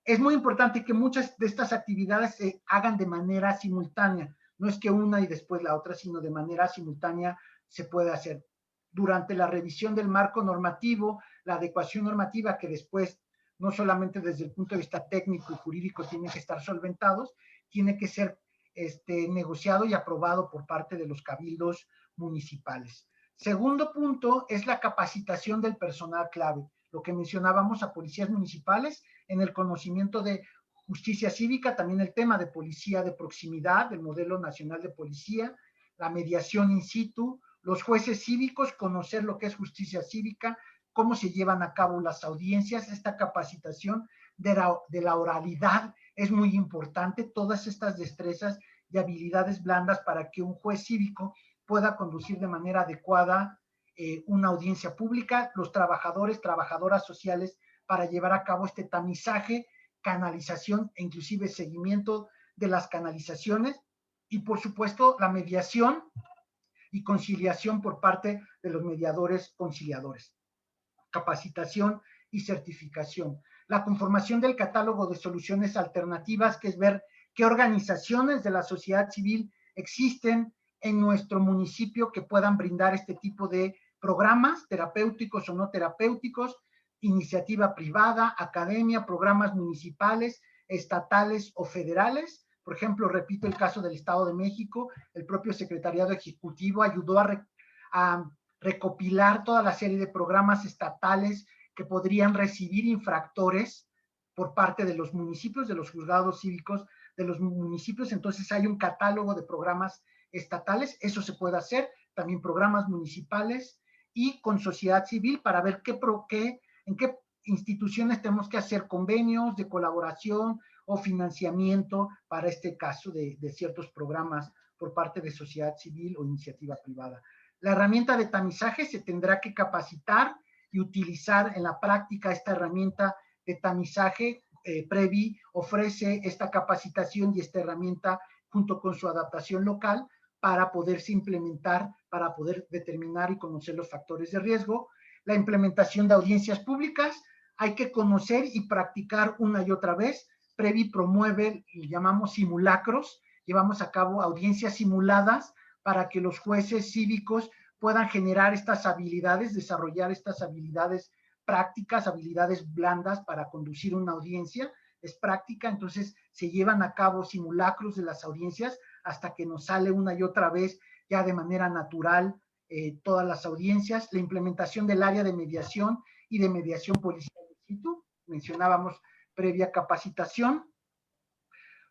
S3: Es muy importante que muchas de estas actividades se hagan de manera simultánea. No es que una y después la otra, sino de manera simultánea se puede hacer. Durante la revisión del marco normativo, la adecuación normativa, que después, no solamente desde el punto de vista técnico y jurídico, tienen que estar solventados, tiene que ser negociado y aprobado por parte de los cabildos municipales. Segundo punto es la capacitación del personal clave, lo que mencionábamos a policías municipales en el conocimiento de justicia cívica, también el tema de policía de proximidad, del modelo nacional de policía, la mediación in situ, los jueces cívicos, conocer lo que es justicia cívica, cómo se llevan a cabo las audiencias. Esta capacitación de la oralidad es muy importante, todas estas destrezas y habilidades blandas para que un juez cívico pueda conducir de manera adecuada una audiencia pública, los trabajadores, trabajadoras sociales, para llevar a cabo este tamizaje, canalización e inclusive seguimiento de las canalizaciones, y por supuesto la mediación y conciliación por parte de los mediadores conciliadores. Capacitación y certificación. La conformación del catálogo de soluciones alternativas, que es ver qué organizaciones de la sociedad civil existen en nuestro municipio que puedan brindar este tipo de programas terapéuticos o no terapéuticos, iniciativa privada, academia, programas municipales, estatales o federales. Por ejemplo, repito el caso del Estado de México, el propio Secretariado Ejecutivo ayudó a recopilar toda la serie de programas estatales que podrían recibir infractores por parte de los municipios, de los juzgados cívicos de los municipios. Entonces hay un catálogo de programas estatales, eso se puede hacer, también programas municipales y con sociedad civil para ver en qué instituciones tenemos que hacer convenios de colaboración o financiamiento para este caso de ciertos programas por parte de sociedad civil o iniciativa privada. La herramienta de tamizaje se tendrá que capacitar y utilizar en la práctica esta herramienta de tamizaje. Previ ofrece esta capacitación y esta herramienta junto con su adaptación local para poderse implementar, para poder determinar y conocer los factores de riesgo. La implementación de audiencias públicas, hay que conocer y practicar una y otra vez. Previ promueve, llamamos simulacros, llevamos a cabo audiencias simuladas para que los jueces cívicos puedan generar estas habilidades, desarrollar estas habilidades prácticas, habilidades blandas para conducir una audiencia. Es práctica, entonces se llevan a cabo simulacros de las audiencias hasta que nos sale una y otra vez ya de manera natural todas las audiencias. La implementación del área de mediación y de mediación policial in situ, mencionábamos previa capacitación.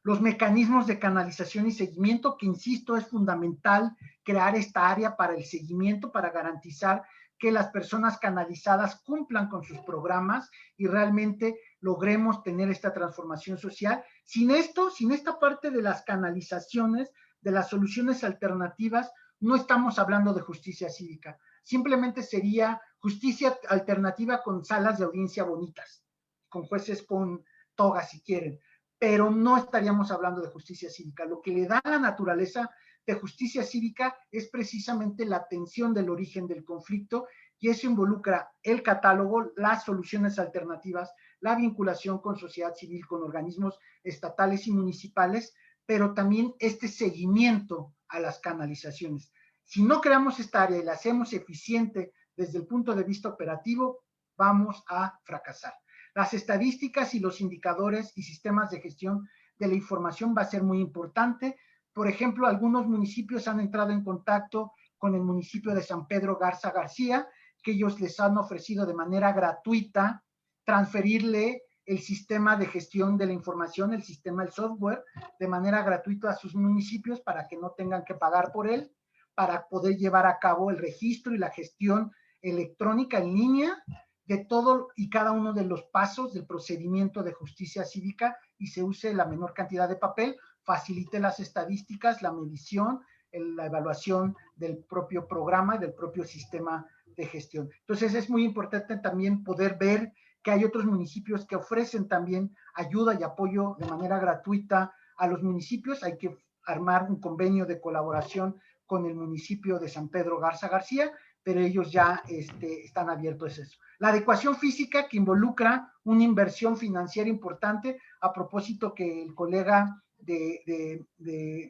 S3: Los mecanismos de canalización y seguimiento, que insisto, es fundamental crear esta área para el seguimiento, para garantizar que las personas canalizadas cumplan con sus programas y realmente logremos tener esta transformación social. Sin esto, sin esta parte de las canalizaciones, de las soluciones alternativas, no estamos hablando de justicia cívica. Simplemente sería justicia alternativa con salas de audiencia bonitas, con jueces con toga si quieren, pero no estaríamos hablando de justicia cívica. Lo que le da la naturaleza de justicia cívica es precisamente la atención del origen del conflicto, y eso involucra el catálogo, las soluciones alternativas, la vinculación con sociedad civil, con organismos estatales y municipales, pero también este seguimiento a las canalizaciones. Si no creamos esta área y la hacemos eficiente desde el punto de vista operativo, vamos a fracasar. Las estadísticas y los indicadores y sistemas de gestión de la información va a ser muy importante. Por ejemplo, algunos municipios han entrado en contacto con el municipio de San Pedro Garza García, que ellos les han ofrecido de manera gratuita transferirle el sistema de gestión de la información, el sistema, el software, de manera gratuita a sus municipios para que no tengan que pagar por él, para poder llevar a cabo el registro y la gestión electrónica en línea de todo y cada uno de los pasos del procedimiento de justicia cívica y se use la menor cantidad de papel, facilite las estadísticas, la medición, la evaluación del propio programa y del propio sistema de gestión. Entonces es muy importante también poder ver que hay otros municipios que ofrecen también ayuda y apoyo de manera gratuita a los municipios. Hay que armar un convenio de colaboración con el municipio de San Pedro Garza García, pero ellos ya están abiertos a eso. La adecuación física, que involucra una inversión financiera importante, a propósito que el colega de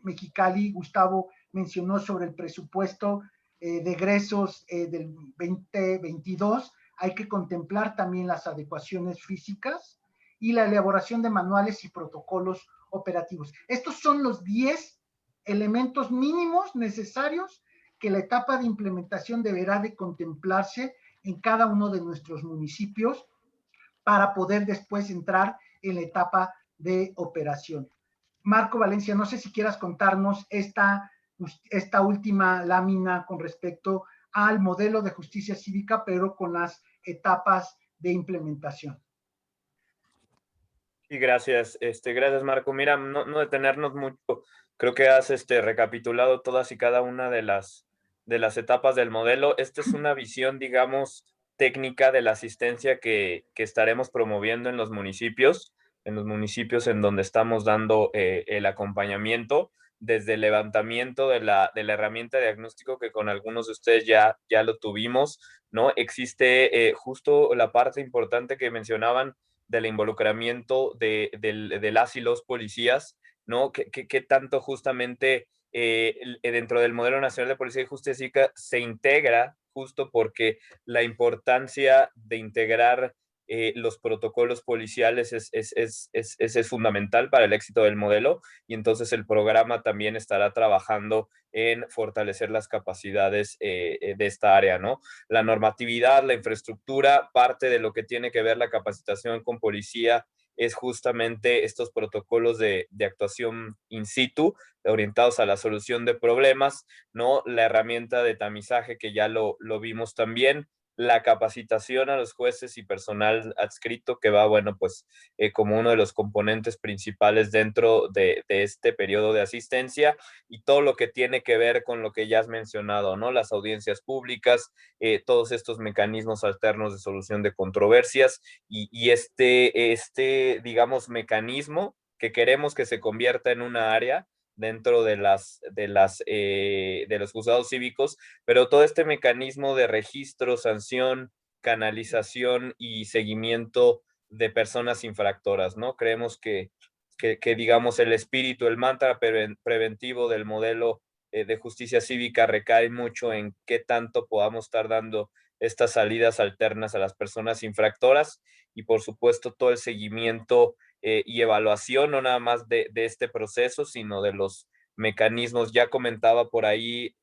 S3: Mexicali, Gustavo, mencionó sobre el presupuesto de egresos del 2022, hay que contemplar también las adecuaciones físicas y la elaboración de manuales y protocolos operativos. Estos son los 10 elementos mínimos necesarios que la etapa de implementación deberá de contemplarse en cada uno de nuestros municipios para poder después entrar en la etapa de operación. Marco Valencia, no sé si quieras contarnos esta última lámina con respecto al modelo de justicia cívica, pero con las etapas de implementación.
S2: Sí, gracias. Gracias, Marco. Mira, no detenernos mucho. Creo que has recapitulado todas y cada una de las etapas del modelo. Esta es una visión, digamos, técnica de la asistencia que estaremos promoviendo en los municipios en donde estamos dando el acompañamiento. desde el levantamiento de la herramienta de diagnóstico, que con algunos de ustedes ya lo tuvimos, ¿no? Existe justo la parte importante que mencionaban del involucramiento de las y los policías, ¿no? ¿Qué tanto justamente dentro del modelo nacional de policía y justicia cívica se integra, justo porque la importancia de integrar los protocolos policiales es fundamental para el éxito del modelo, y entonces el programa también estará trabajando en fortalecer las capacidades de esta área, ¿no? La normatividad, la infraestructura, parte de lo que tiene que ver la capacitación con policía es justamente estos protocolos de actuación in situ, orientados a la solución de problemas, ¿no? La herramienta de tamizaje, que ya lo vimos también, la capacitación a los jueces y personal adscrito, que va, bueno, pues como uno de los componentes principales dentro de este periodo de asistencia, y todo lo que tiene que ver con lo que ya has mencionado, ¿no? Las audiencias públicas, todos estos mecanismos alternos de solución de controversias, y digamos, mecanismo que queremos que se convierta en una área dentro de los juzgados cívicos, pero todo este mecanismo de registro, sanción, canalización y seguimiento de personas infractoras, ¿no? Creemos que digamos, el espíritu, el mantra preventivo del modelo de justicia cívica recae mucho en qué tanto podamos estar dando estas salidas alternas a las personas infractoras, y por supuesto todo el seguimiento y evaluación, no nada más de este proceso, sino de los mecanismos. Ya comentaba por ahí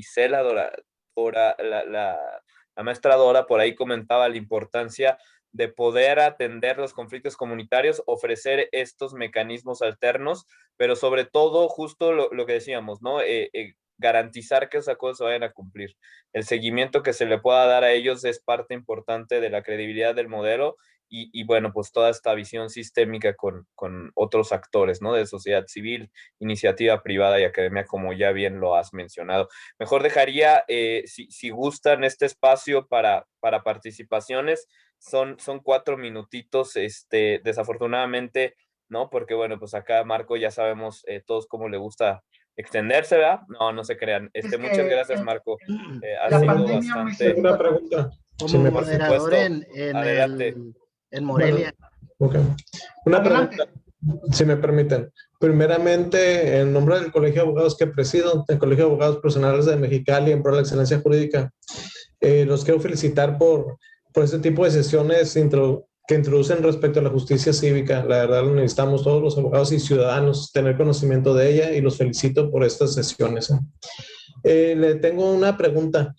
S2: Cela, la maestra Dora, por ahí comentaba la importancia de poder atender los conflictos comunitarios, ofrecer estos mecanismos alternos, pero sobre todo justo lo que decíamos, ¿no? Garantizar que esas cosas se vayan a cumplir. El seguimiento que se le pueda dar a ellos es parte importante de la credibilidad del modelo, y bueno, pues toda esta visión sistémica con otros actores, ¿no? De sociedad civil, iniciativa privada y academia, como ya bien lo has mencionado. Mejor dejaría, si gustan, este espacio para participaciones. Son 4 minutitos, desafortunadamente, ¿no? Porque bueno, pues acá Marco ya sabemos todos cómo le gusta extenderse, ¿verdad? No se crean. Muchas gracias, Marco. Ha sido bastante...
S12: Una pregunta.
S13: Como moderador
S2: Adelante.
S13: en Morelia.
S12: Okay. Una pregunta, si me permiten. Primeramente, en nombre del Colegio de Abogados que presido, el Colegio de Abogados Profesionales de Mexicali, en pro de la excelencia jurídica, los quiero felicitar por este tipo de sesiones que introducen respecto a la justicia cívica. La verdad, necesitamos todos los abogados y ciudadanos tener conocimiento de ella, y los felicito por estas sesiones. Le tengo una pregunta.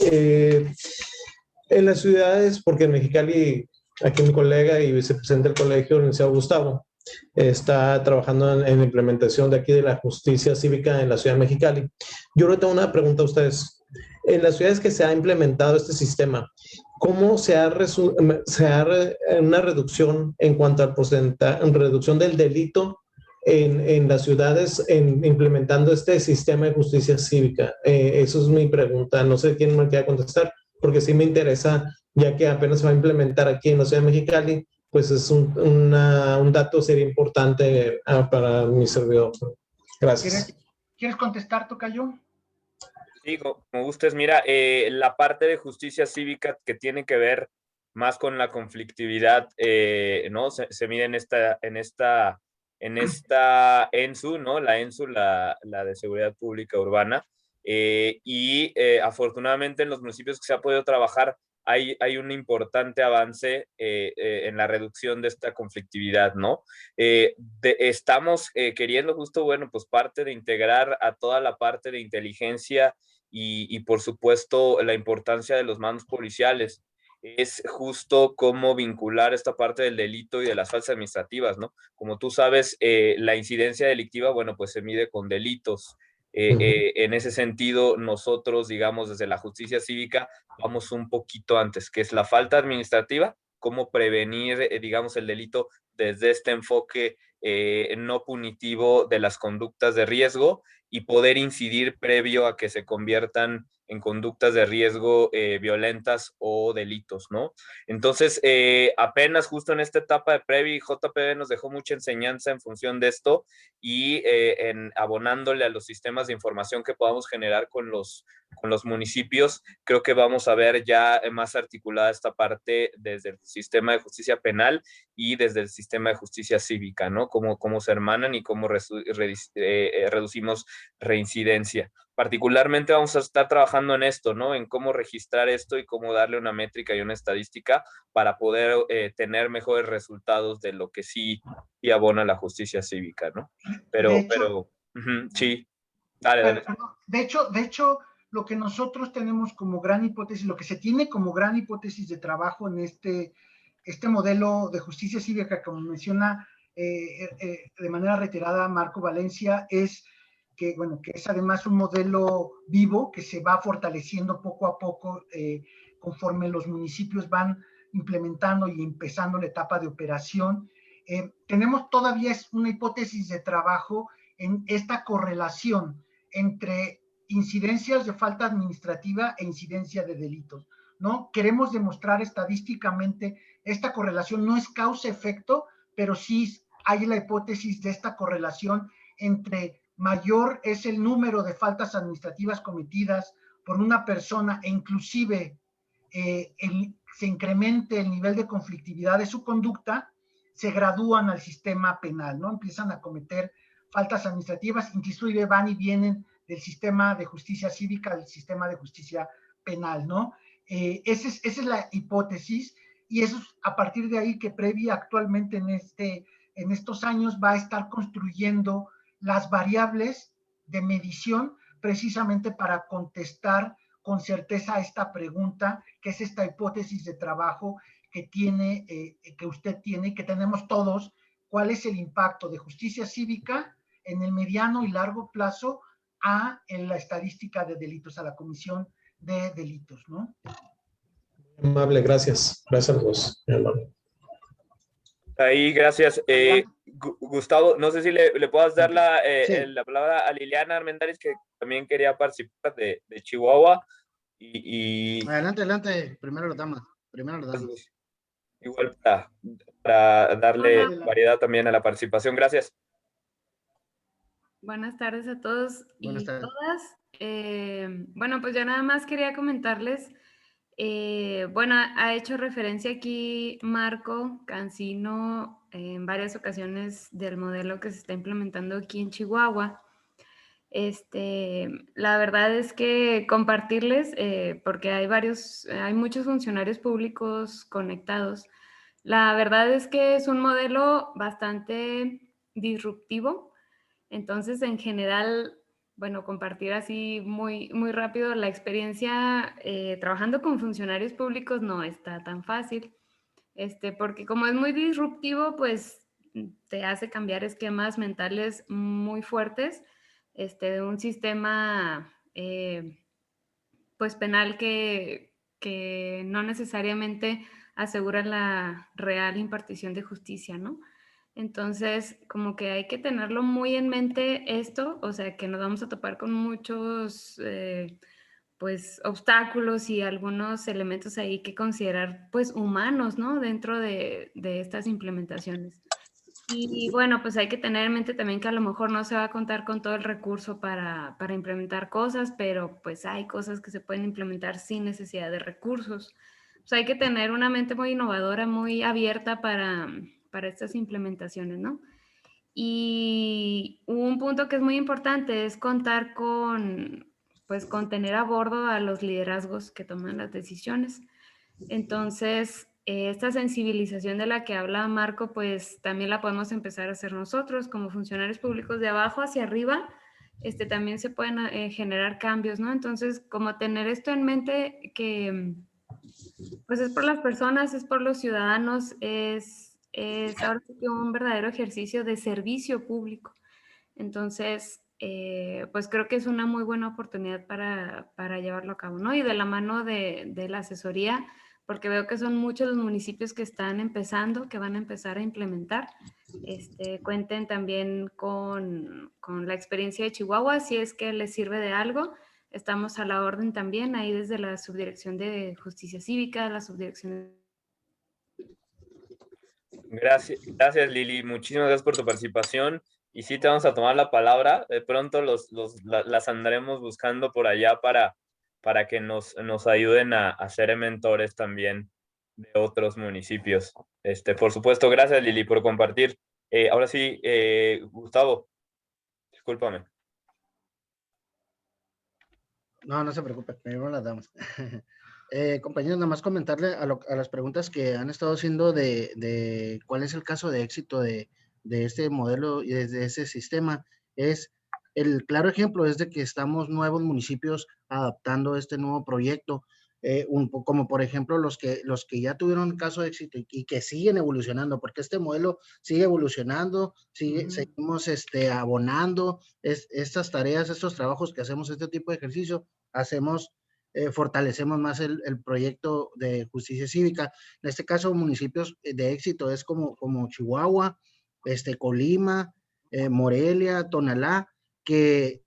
S12: En las ciudades, porque en Mexicali, aquí mi colega y vicepresidente del colegio, el licenciado Gustavo, está trabajando en la implementación de aquí de la justicia cívica en la ciudad de Mexicali. Yo le tengo una pregunta a ustedes. En las ciudades que se ha implementado este sistema, ¿cómo se ha una reducción en cuanto al porcentaje, reducción del delito en las ciudades implementando este sistema de justicia cívica? Eso es mi pregunta. No sé quién me quiera contestar, porque sí me interesa, ya que apenas se va a implementar aquí en la ciudad de Mexicali, pues es un dato sería importante para mi servidor. Gracias.
S3: ¿Quieres contestar, tocayo?
S2: Sí, como gustes. Mira, la parte de justicia cívica que tiene que ver más con la conflictividad, ¿no? Se mide en esta ENSU, ¿no? La ENSU, la de Seguridad Pública Urbana, y afortunadamente en los municipios que se ha podido trabajar hay un importante avance en la reducción de esta conflictividad, ¿no? Estamos queriendo justo, bueno, pues parte de integrar a toda la parte de inteligencia y por supuesto la importancia de los mandos policiales. Es justo cómo vincular esta parte del delito y de las faltas administrativas, ¿no? Como tú sabes, la incidencia delictiva, bueno, pues se mide con delitos. En ese sentido, nosotros, digamos, desde la justicia cívica, vamos un poquito antes, que es la falta administrativa, cómo prevenir, digamos, el delito desde este enfoque no punitivo de las conductas de riesgo, y poder incidir previo a que se conviertan conductas de riesgo violentas o delitos, ¿no? Entonces, apenas justo en esta etapa de Previ, JPB nos dejó mucha enseñanza en función de esto y abonándole a los sistemas de información que podamos generar con los municipios, creo que vamos a ver ya más articulada esta parte desde el sistema de justicia penal y desde el sistema de justicia cívica, ¿no? Cómo se hermanan y cómo reducimos reincidencia. Particularmente vamos a estar trabajando en esto, ¿no? En cómo registrar esto y cómo darle una métrica y una estadística para poder tener mejores resultados de lo que sí abona la justicia cívica, ¿no? Sí. Dale.
S3: De hecho, lo que nosotros tenemos como gran hipótesis, lo que se tiene como gran hipótesis de trabajo en este modelo de justicia cívica, como menciona de manera reiterada Marco Valencia, es que, bueno, que es además un modelo vivo que se va fortaleciendo poco a poco conforme los municipios van implementando y empezando la etapa de operación. Tenemos todavía una hipótesis de trabajo en esta correlación entre incidencias de falta administrativa e incidencia de delitos, ¿no? Queremos demostrar estadísticamente esta correlación, no es causa-efecto, pero sí hay la hipótesis de esta correlación entre mayor es el número de faltas administrativas cometidas por una persona e inclusive se incremente el nivel de conflictividad de su conducta, se gradúan al sistema penal, ¿no? Empiezan a cometer faltas administrativas, inclusive van y vienen del sistema de justicia cívica al sistema de justicia penal, ¿no? Esa es la hipótesis y eso es a partir de ahí que Previ actualmente en estos años va a estar construyendo las variables de medición precisamente para contestar con certeza a esta pregunta, que es esta hipótesis de trabajo que usted tiene y que tenemos todos. ¿Cuál es el impacto de justicia cívica en el mediano y largo plazo en la estadística de delitos, a la comisión de delitos, ¿no?
S12: Amable, gracias. Gracias a vos, mi hermano.
S2: Ahí, gracias. Gustavo, no sé si le puedas dar
S13: Sí.
S2: la palabra a Liliana Armendáriz, que también quería participar de Chihuahua.
S13: Adelante. Primero las damas.
S2: Igual para darle
S13: Hola.
S2: variedad también a la participación. Gracias.
S14: Buenas tardes a todos
S13: Buenas
S14: y
S13: tardes.
S14: todas. Bueno, pues yo nada más quería comentarles, bueno, ha hecho referencia aquí Marco Cancino en varias ocasiones del modelo que se está implementando aquí en Chihuahua. La verdad es que compartirles, porque hay muchos funcionarios públicos conectados. La verdad es que es un modelo bastante disruptivo. Entonces, en general, bueno, compartir así muy, muy rápido la experiencia trabajando con funcionarios públicos no está tan fácil, porque como es muy disruptivo, pues te hace cambiar esquemas mentales muy fuertes de un sistema pues penal que no necesariamente asegura la real impartición de justicia, ¿no? Entonces, como que hay que tenerlo muy en mente esto, o sea, que nos vamos a topar con muchos pues obstáculos y algunos elementos ahí que considerar pues humanos, ¿no? Dentro de estas implementaciones. Y bueno, pues hay que tener en mente también que a lo mejor no se va a contar con todo el recurso para implementar cosas, pero pues hay cosas que se pueden implementar sin necesidad de recursos. Pues hay que tener una mente muy innovadora, muy abierta para estas implementaciones, ¿no? Y un punto que es muy importante es contar con tener a bordo a los liderazgos que toman las decisiones. Entonces, esta sensibilización de la que habla Marco, pues también la podemos empezar a hacer nosotros como funcionarios públicos de abajo hacia arriba. También se pueden generar cambios, ¿no? Entonces, como tener esto en mente que pues es por las personas, es por los ciudadanos, es ahora sí que un verdadero ejercicio de servicio público. Entonces, pues creo que es una muy buena oportunidad para llevarlo a cabo, ¿no? Y de la mano de la asesoría, porque veo que son muchos los municipios que están empezando, que van a empezar a implementar. Cuenten también con la experiencia de Chihuahua, si es que les sirve de algo. estamos a la orden también, ahí desde la Subdirección de Justicia Cívica, la Subdirección.
S2: Gracias Lili, muchísimas gracias por tu participación. Y sí, te vamos a tomar la palabra. De pronto las andaremos buscando por allá para que nos ayuden a ser mentores también de otros municipios. Por supuesto, gracias Lili por compartir. Ahora sí, Gustavo, discúlpame.
S13: No, no se preocupe, primero las damos. Compañeros, nada más comentarle a las preguntas que han estado haciendo de cuál es el caso de éxito de este modelo y de ese sistema. El claro ejemplo es de que estamos nuevos municipios adaptando este nuevo proyecto, como por ejemplo los que ya tuvieron caso de éxito y que siguen evolucionando, porque este modelo sigue evolucionando, seguimos abonando estas tareas, estos trabajos que hacemos, este tipo de ejercicio, fortalecemos más el proyecto de justicia cívica. En este caso, municipios de éxito es como Chihuahua, Colima, Morelia, Tonalá, que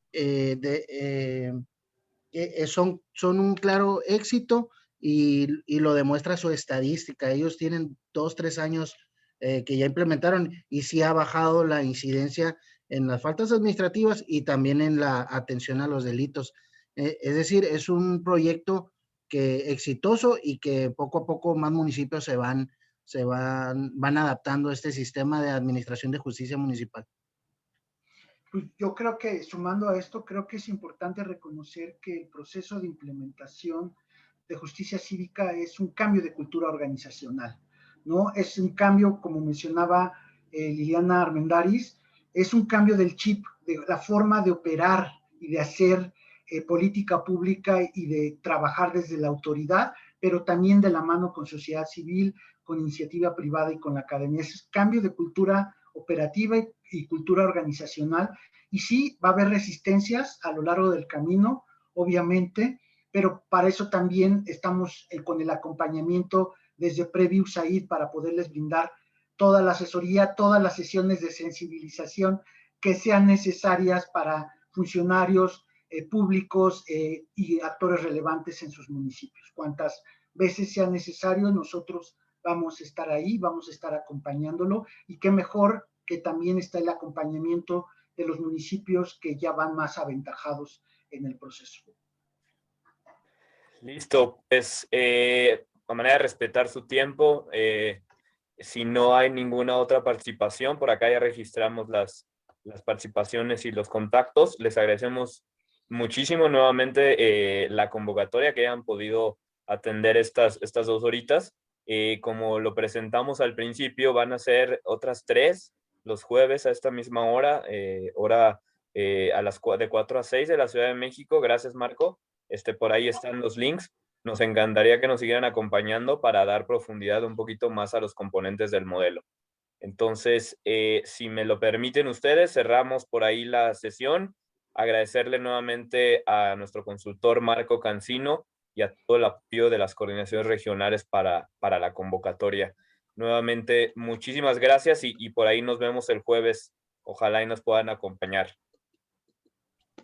S13: son un claro éxito y lo demuestra su estadística. Ellos tienen 2, 3 años que ya implementaron y sí ha bajado la incidencia en las faltas administrativas y también en la atención a los delitos. Es decir, es un proyecto exitoso y que poco a poco más municipios se van adaptando a este sistema de administración de justicia municipal.
S3: Pues yo creo que, sumando a esto, creo que es importante reconocer que el proceso de implementación de justicia cívica es un cambio de cultura organizacional, ¿no? Es un cambio, como mencionaba Liliana Armendáriz, es un cambio del chip, de la forma de operar y de hacer política pública y de trabajar desde la autoridad, pero también de la mano con sociedad civil, con iniciativa privada y con la academia. Es cambio de cultura operativa y cultura organizacional, y sí va a haber resistencias a lo largo del camino, obviamente, pero para eso también estamos con el acompañamiento desde Previa USAID para poderles brindar toda la asesoría, todas las sesiones de sensibilización que sean necesarias para funcionarios públicos y actores relevantes en sus municipios. Cuantas veces sea necesario, nosotros vamos a estar ahí, vamos a estar acompañándolo, y qué mejor que también está el acompañamiento de los municipios que ya van más aventajados en el proceso.
S2: Listo, pues a manera de respetar su tiempo, si no hay ninguna otra participación, por acá ya registramos las participaciones y los contactos. Les agradecemos muchísimo nuevamente la convocatoria, que hayan podido atender estas 2 horitas. Como lo presentamos al principio, van a ser otras 3 los jueves a esta misma hora, de 4 a 6 de la Ciudad de México. Gracias, Marco. Por ahí están los links. Nos encantaría que nos siguieran acompañando para dar profundidad un poquito más a los componentes del modelo. Entonces, si me lo permiten ustedes, cerramos por ahí la sesión. Agradecerle nuevamente a nuestro consultor Marco Cancino y a todo el apoyo de las coordinaciones regionales para la convocatoria. Nuevamente, muchísimas gracias y por ahí nos vemos el jueves. Ojalá y nos puedan acompañar.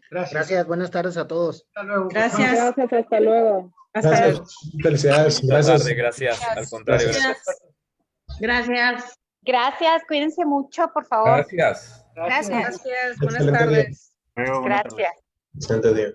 S13: Gracias, buenas tardes a todos.
S3: Hasta luego.
S9: Gracias.
S7: Gracias, hasta luego.
S12: Gracias. Felicidades.
S2: Gracias. Gracias. Al contrario.
S9: Gracias.
S8: Gracias, cuídense mucho, por favor.
S15: Gracias.
S8: Gracias.
S9: Gracias. Buenas tardes.
S8: Gracias.
S12: Excelente día.